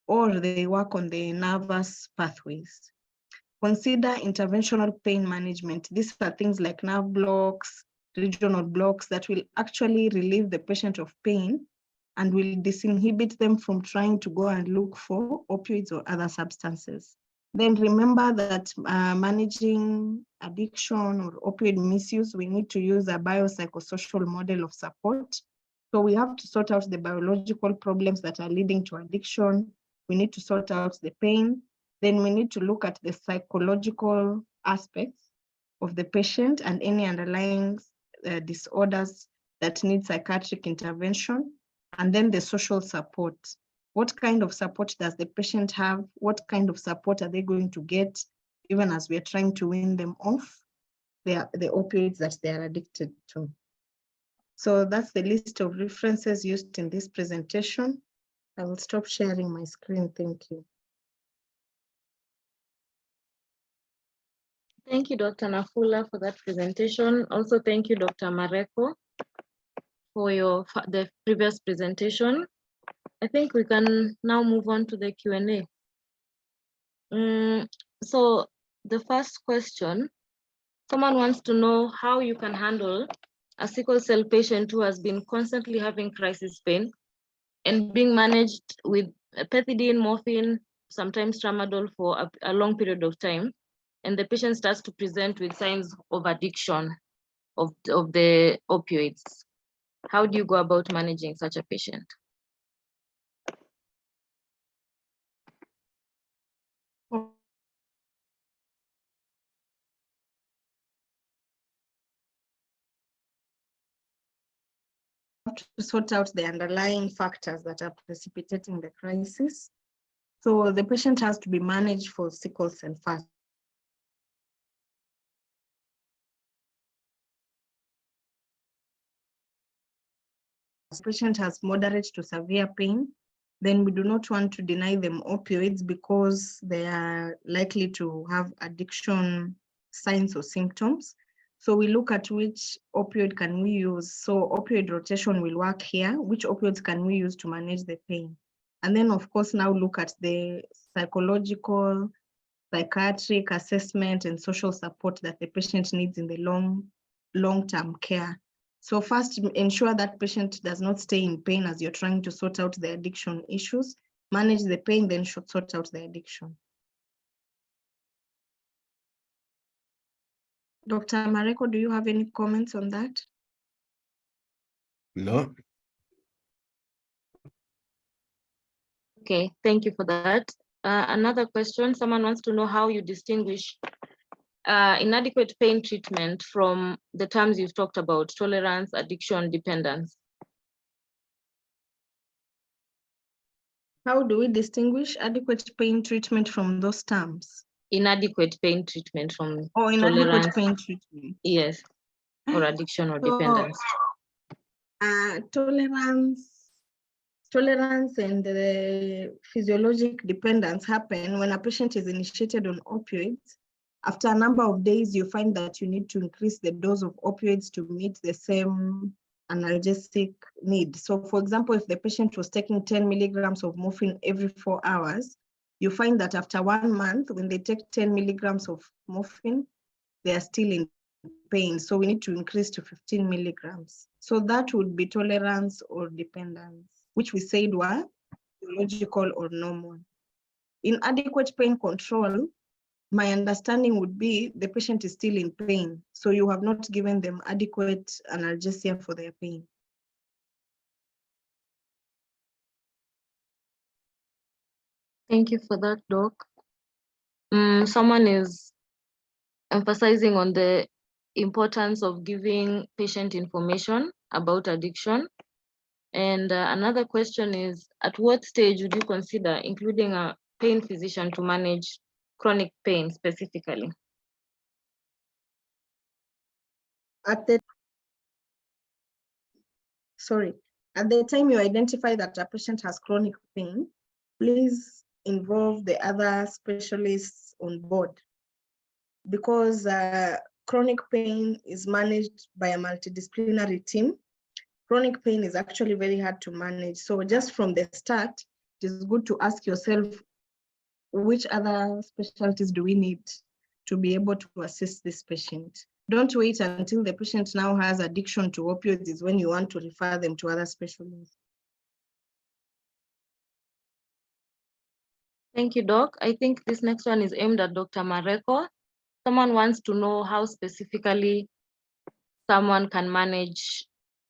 B: or they work on the nervous pathways. Consider interventional pain management. These are things like nerve blocks, regional blocks that will actually relieve the patient of pain and will disinhibit them from trying to go and look for opioids or other substances. Then remember that managing addiction or opioid misuse, we need to use a biopsychosocial model of support. So we have to sort out the biological problems that are leading to addiction. We need to sort out the pain. Then we need to look at the psychological aspects of the patient and any underlying disorders that need psychiatric intervention. And then the social support. What kind of support does the patient have? What kind of support are they going to get, even as we are trying to wean them off the opioids that they are addicted to? So that's the list of references used in this presentation. I will stop sharing my screen. Thank you.
A: Thank you, Dr. Nafula, for that presentation. Also, thank you, Dr. Mareko, for the previous presentation. I think we can now move on to the Q&A. So the first question, someone wants to know how you can handle a sickle cell patient who has been constantly having crisis pain and being managed with pethidine, morphine, sometimes tramadol for a long period of time, and the patient starts to present with signs of addiction of the opioids. How do you go about managing such a patient?
B: To sort out the underlying factors that are precipitating the crisis. So the patient has to be managed for sickle cell first. The patient has moderate to severe pain, then we do not want to deny them opioids because they are likely to have addiction signs or symptoms. So we look at which opioid can we use. So opioid rotation will work here. Which opioids can we use to manage the pain? And then of course now look at the psychological, psychiatric assessment and social support that the patient needs in the long-term care. So first, ensure that patient does not stay in pain as you're trying to sort out the addiction issues. Manage the pain, then sort out the addiction. Dr. Mareko, do you have any comments on that?
C: No.
A: Okay, thank you for that. Another question, someone wants to know how you distinguish inadequate pain treatment from the terms you've talked about, tolerance, addiction, dependence.
B: How do we distinguish adequate pain treatment from those terms?
A: Inadequate pain treatment from
B: inadequate
A: tolerance.
B: Pain treatment.
A: Yes, or addiction or dependence.
B: Tolerance and the physiologic dependence happen when a patient is initiated on opioids. After a number of days, you find that you need to increase the dose of opioids to meet the same analgesic need. So for example, if the patient was taking 10 milligrams of morphine every 4 hours, you find that after 1 month, when they take 10 milligrams of morphine, they are still in pain. So we need to increase to 15 milligrams. So that would be tolerance or dependence, which we said were physiological or normal. Inadequate pain control, my understanding would be the patient is still in pain. So you have not given them adequate analgesia for their pain.
A: Thank you for that, Doc. Someone is emphasizing on the importance of giving patient information about addiction. And another question is, at what stage would you consider including a pain physician to manage chronic pain specifically?
B: At the time you identify that a patient has chronic pain, please involve the other specialists on board, because chronic pain is managed by a multidisciplinary team. Chronic pain is actually very hard to manage. So just from the start, it is good to ask yourself, which other specialties do we need to be able to assist this patient. Don't wait until the patient now has addiction to opioids is when you want to refer them to other specialists.
A: Thank you, Doc. I think this next one is aimed at Dr. Mareko. Someone wants to know how specifically someone can manage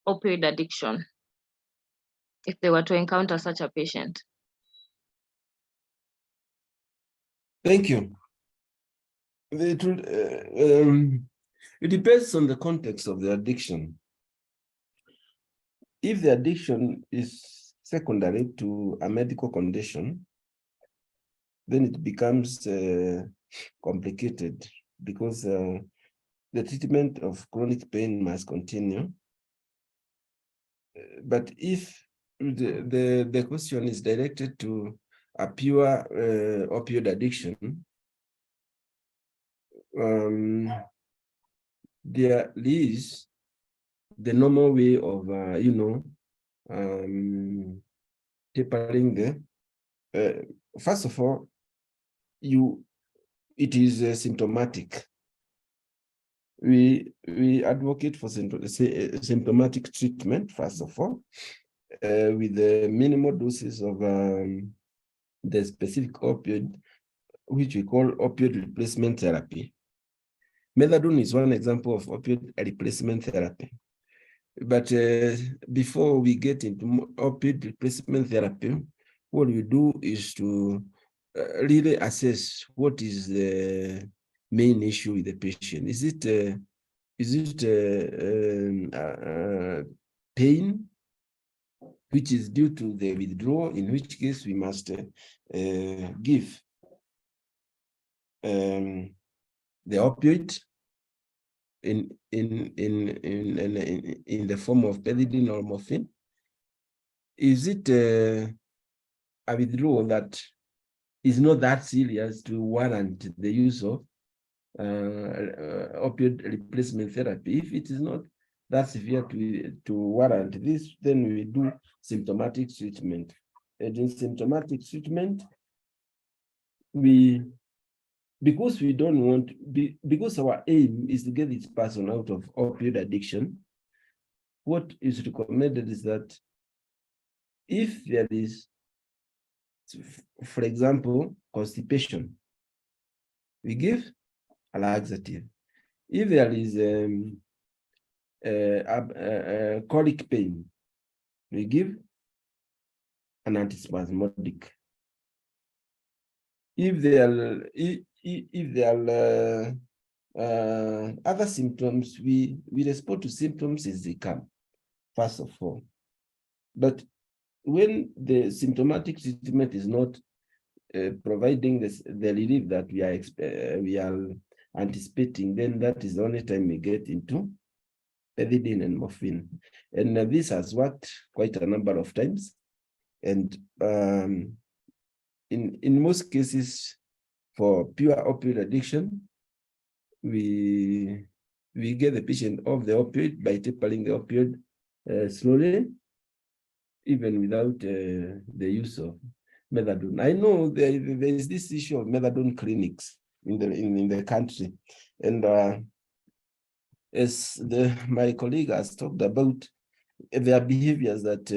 A: opioid addiction if they were to encounter such a patient.
C: Thank you. It depends on the context of the addiction. If the addiction is secondary to a medical condition, then it becomes complicated because the treatment of chronic pain must continue. But if the question is directed to a pure opioid addiction, there is the normal way of, tapering the, first of all, it is symptomatic. We advocate for symptomatic treatment, first of all, with the minimal doses of the specific opioid, which we call opioid replacement therapy. Methadone is one example of opioid replacement therapy. But before we get into opioid replacement therapy, what we do is to really assess what is the main issue with the patient. Is it pain, which is due to the withdrawal, in which case we must give the opioid in the form of pethidine or morphine? Is it a withdrawal that is not that serious to warrant the use of opioid replacement therapy? If it is not that severe to warrant this, then we do symptomatic treatment. And in symptomatic treatment, because we don't want, because our aim is to get this person out of opioid addiction, what is recommended is that if there is, for example, constipation, we give a laxative. If there is colic pain, we give an antispasmodic. If there are other symptoms, we respond to symptoms as they come, first of all. But when the symptomatic treatment is not providing the relief that we are anticipating, then that is the only time we get into pethidine and morphine. And this has worked quite a number of times. And in most cases, for pure opioid addiction, we get the patient off the opioid by tapering the opioid slowly, even without the use of methadone. I know there is this issue of methadone clinics in the country, and as my colleague has talked about, there are behaviors that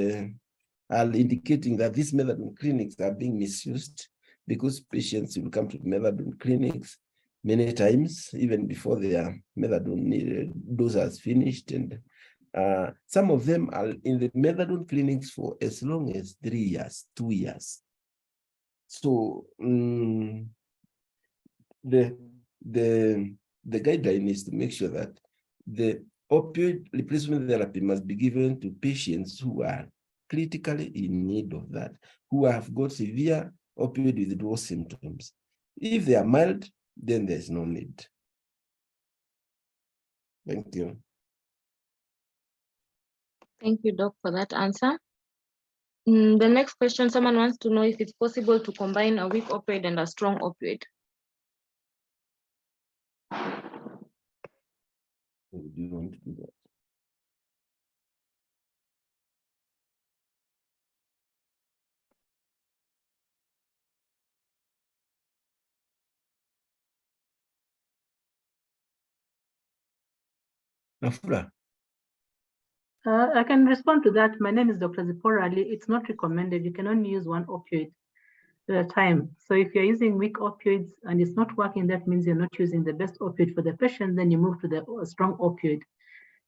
C: are indicating that these methadone clinics are being misused, because patients will come to methadone clinics many times, even before their methadone dose has finished. And some of them are in the methadone clinics for as long as 3 years, 2 years. So the guideline is to make sure that the opioid replacement therapy must be given to patients who are critically in need of that, who have got severe opioid withdrawal symptoms. If they are mild, then there's no need. Thank you.
A: Thank you, Doc, for that answer. The next question, someone wants to know if it's possible to combine a weak opioid and a strong opioid.
C: Do you want to do that? Nafula.
E: I can respond to that. My name is Dr. Zipporah Ali. It's not recommended. You can only use one opioid at a time. So if you're using weak opioids and it's not working, that means you're not using the best opioid for the patient, then you move to the strong opioid.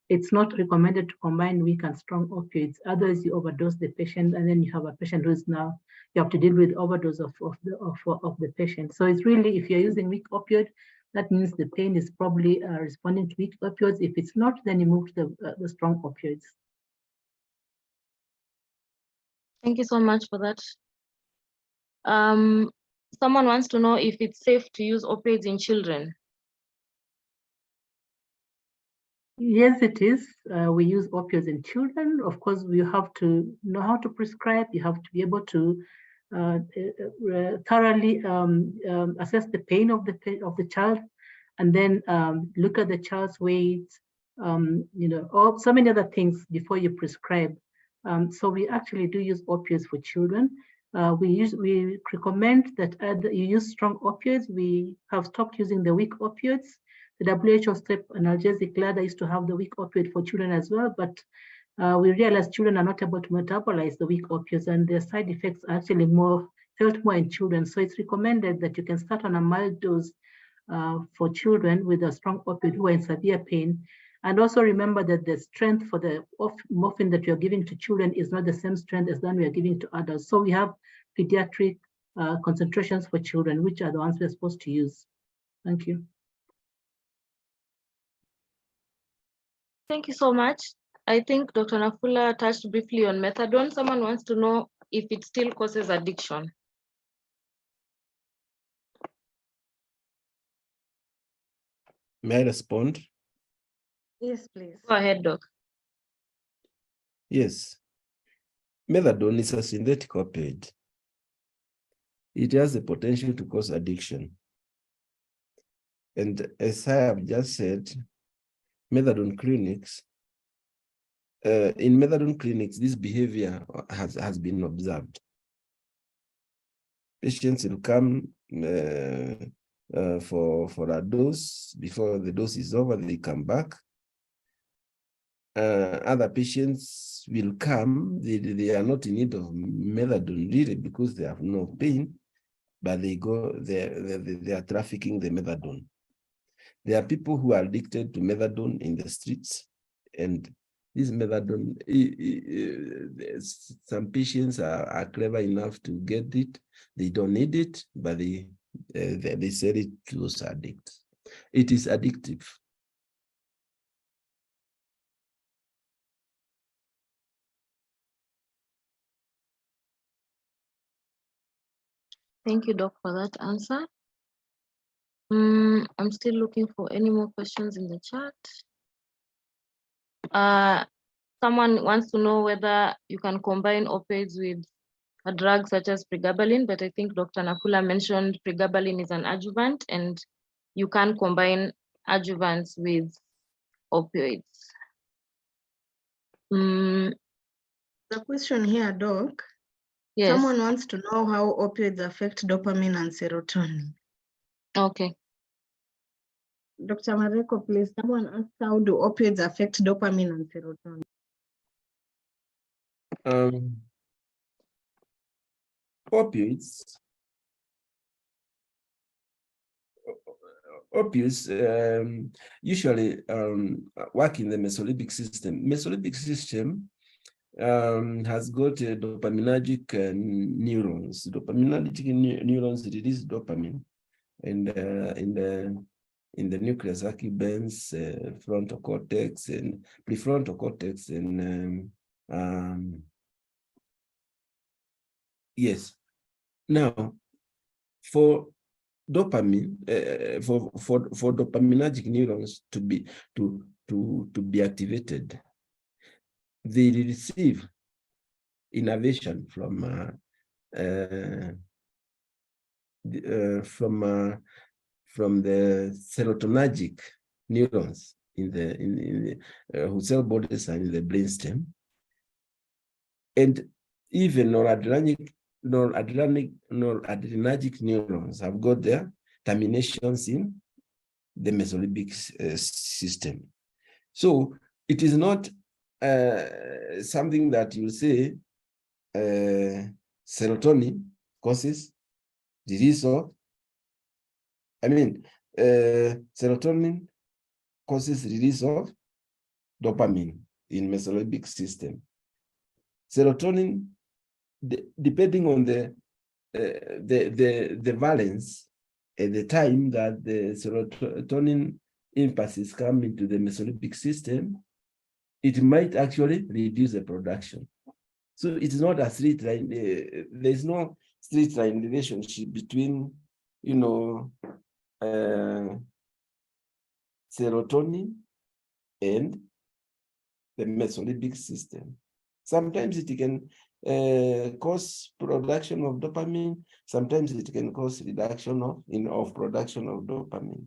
E: It's not recommended to combine weak and strong opioids. Otherwise, you overdose the patient, and then you have a patient who is now, you have to deal with overdose of the patient. So it's really, if you're using weak opioid, that means the pain is probably responding to weak opioids. If it's not, then you move to the strong opioids.
A: Thank you so much for that. Someone wants to know if it's safe to use opioids in children.
E: Yes, it is. We use opioids in children. Of course, you have to know how to prescribe. You have to be able to thoroughly assess the pain of the child, and then look at the child's weight, or so many other things before you prescribe. So we actually do use opioids for children. We recommend that you use strong opioids. We have stopped using the weak opioids. The WHO step analgesic ladder used to have the weak opioid for children as well, but we realized children are not able to metabolize the weak opioids, and their side effects are actually felt more in children. So it's recommended that you can start on a mild dose for children with a strong opioid who are in severe pain. And also remember that the strength for the morphine that you're giving to children is not the same strength as the one we are giving to adults. So we have pediatric concentrations for children, which are the ones we're supposed to use. Thank you.
A: Thank you so much. I think Dr. Nafula touched briefly on methadone. Someone wants to know if it still causes addiction.
C: May I respond?
B: Yes, please.
A: Go ahead, Doc.
C: Yes. Methadone is a synthetic opioid. It has the potential to cause addiction. And as I have just said, methadone clinics, in methadone clinics, this behavior has been observed. Patients will come for a dose. Before the dose is over, they come back. Other patients will come, they are not in need of methadone really because they have no pain, but they are trafficking the methadone. There are people who are addicted to methadone in the streets, and this methadone, some patients are clever enough to get it. They don't need it, but they sell it to those addicts. It is addictive.
A: Thank you, Doc, for that answer. I'm still looking for any more questions in the chat. Someone wants to know whether you can combine opioids with a drug such as pregabalin, but I think Dr. Nafula mentioned pregabalin is an adjuvant and you can combine adjuvants with opioids.
B: The question here, Doc.
A: Yes.
B: Someone wants to know how opioids affect dopamine and serotonin.
A: Okay.
B: Dr. Mareko, please. Someone asked, how do opioids affect dopamine and serotonin?
C: Opioids usually work in the mesolimbic system. Mesolimbic system has got dopaminergic neurons. Dopaminergic neurons release dopamine, and in the nucleus accumbens, frontal cortex, and prefrontal cortex, and yes. Now, for dopamine, for dopaminergic neurons to be activated, they receive innervation from the serotonergic neurons whose cell bodies are in the brainstem, and even noradrenergic neurons have got their terminations in the mesolimbic system. So it is not something that you say serotonin causes release of, serotonin causes release of dopamine in mesolimbic system. Serotonin, depending on the valence at the time that the serotonin impulses come into the mesolimbic system, it might actually reduce the production. So it's not a straight line. There's no straight line relationship between, serotonin and the mesolimbic system. Sometimes it can cause production of dopamine. Sometimes it can cause reduction of production of dopamine.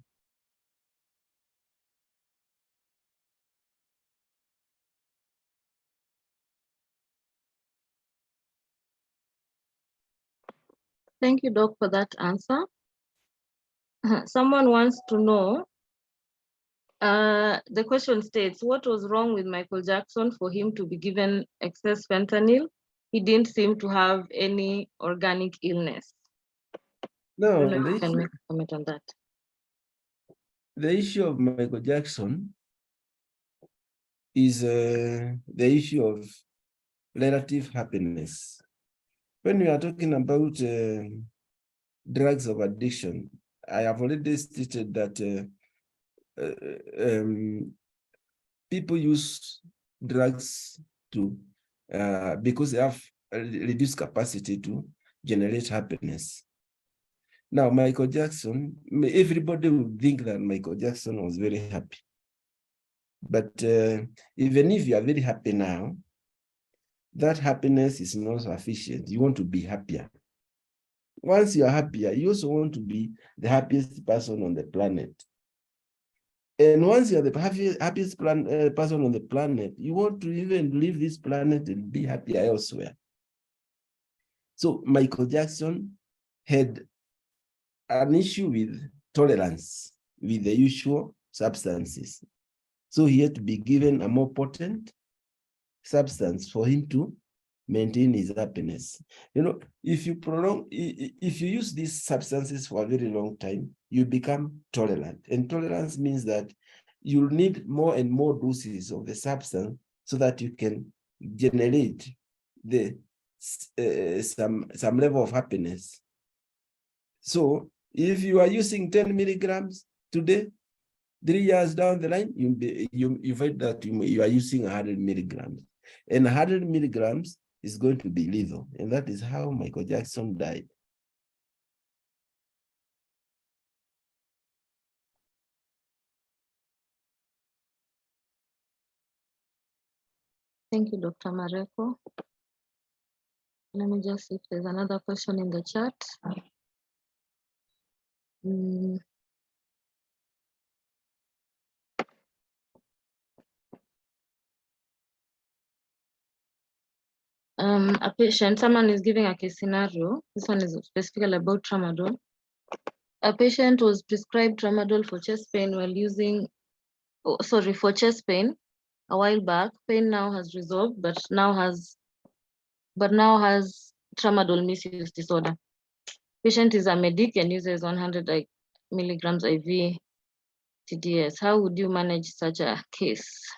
A: Thank you, Doc, for that answer. Someone wants to know, the question states, what was wrong with Michael Jackson for him to be given excess fentanyl? He didn't seem to have any organic illness.
C: No,
A: I don't know if you can make a comment on that.
C: The issue of Michael Jackson is the issue of relative happiness. When we are talking about drugs of addiction, I have already stated that people use drugs to because they have a reduced capacity to generate happiness. Now, Michael Jackson, everybody would think that Michael Jackson was very happy. But even if you are very happy now, that happiness is not sufficient. You want to be happier. Once you are happier, you also want to be the happiest person on the planet. And once you're the happiest person on the planet, you want to even leave this planet and be happier elsewhere. So Michael Jackson had an issue with tolerance with the usual substances. So he had to be given a more potent substance for him to maintain his happiness. If you use these substances for a very long time, you become tolerant. And tolerance means that you'll need more and more doses of the substance so that you can generate some level of happiness. So if you are using 10 milligrams today, 3 years down the line, you find that you are using 100 milligrams. And 100 milligrams is going to be lethal. And that is how Michael Jackson died.
A: Thank you, Dr. Mareko. Let me just see if there's another question in the chat. A patient, someone is giving a case scenario. This one is specifically about tramadol. A patient was prescribed tramadol for chest pain while using, for chest pain a while back. Pain now has resolved, but now has tramadol misuse disorder. Patient is a medic and uses 100 milligrams IV TDS. How would you manage such a case?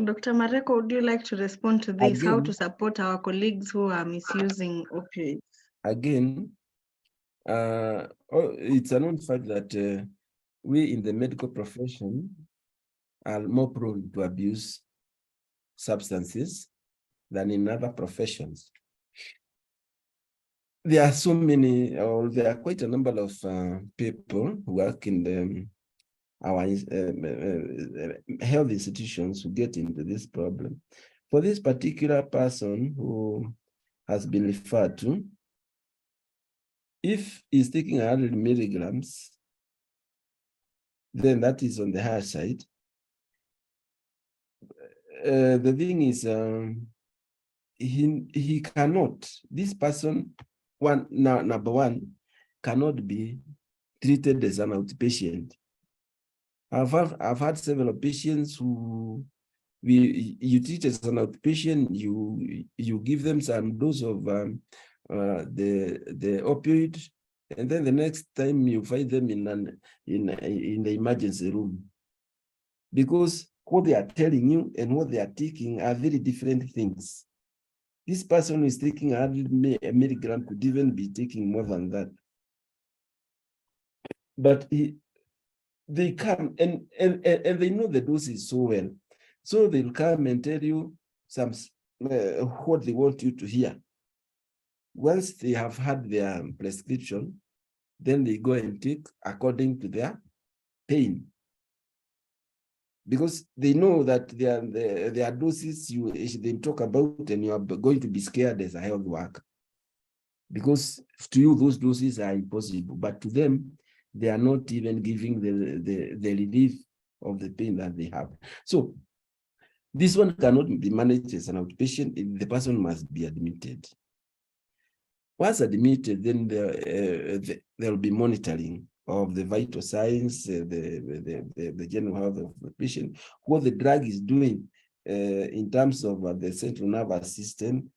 B: Dr. Mareko, would you like to respond to this? How to support our colleagues who are misusing opioids?
C: Again, it's a known fact that we in the medical profession are more prone to abuse substances than in other professions. There are so many, or there are quite a number of people who work in our health institutions who get into this problem. For this particular person who has been referred to, if he's taking 100 milligrams, then that is on the higher side. The thing is, he cannot, this person, number one, cannot be treated as an outpatient. I've had several patients who you treat as an outpatient, you give them some dose of the opioid, and then the next time you find them in the emergency room, because what they are telling you and what they are taking are very different things. This person who is taking 100 milligram could even be taking more than that. But they come and they know the doses so well. So they'll come and tell you some what they want you to hear. Once they have had their prescription, then they go and take according to their pain. Because they know that there are doses they talk about, and you are going to be scared as a health worker. Because to you, those doses are impossible, but to them, they are not even giving the relief of the pain that they have. So this one cannot be managed as an outpatient. The person must be admitted. Once admitted, then there will be monitoring of the vital signs, the general health of the patient, what the drug is doing in terms of the central nervous system.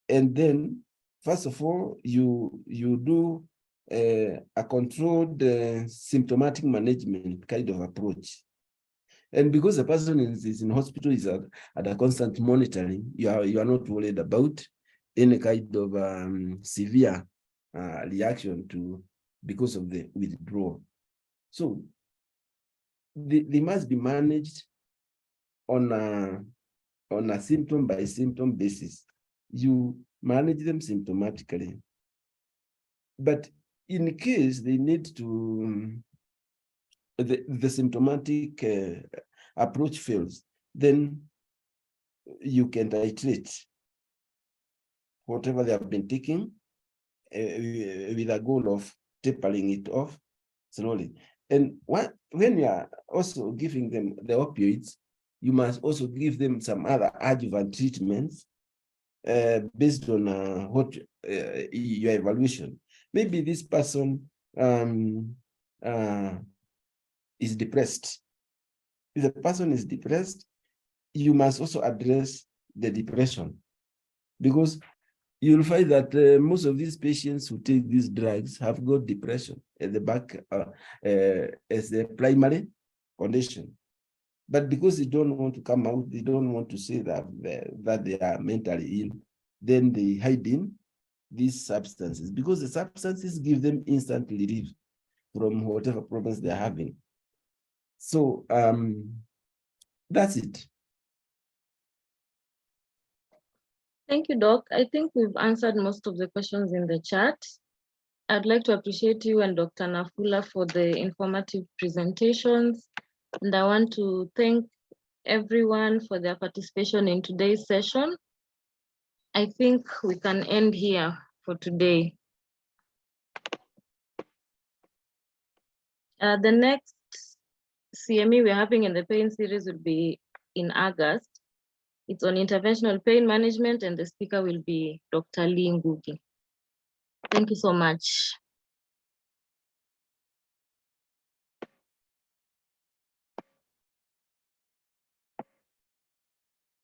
C: And then, first of all, you do a controlled symptomatic management kind of approach. And because the person is in hospital, is at a constant monitoring, you are not worried about any kind of severe reaction because of the withdrawal. So they must be managed on a symptom by symptom basis. You manage them symptomatically. But in case they need to, the symptomatic approach fails, then you can titrate whatever they have been taking with a goal of tapering it off slowly. And when you are also giving them the opioids, you must also give them some other adjuvant treatments based on what your evaluation. Maybe this person is depressed. If the person is depressed, you must also address the depression, because you'll find that most of these patients who take these drugs have got depression at the back as their primary condition. But because they don't want to come out, they don't want to say that they are mentally ill, then they hide in these substances, because the substances give them instant relief from whatever problems they're having. So that's it.
A: Thank you, Doc. I think we've answered most of the questions in the chat. I'd like to appreciate you and Dr. Nafula for the informative presentations. And I want to thank everyone for their participation in today's session. I think we can end here for today. The next CME we're having in the pain series will be in August. It's on interventional pain management, and the speaker will be Dr. Lee Ngugi. Thank you so much.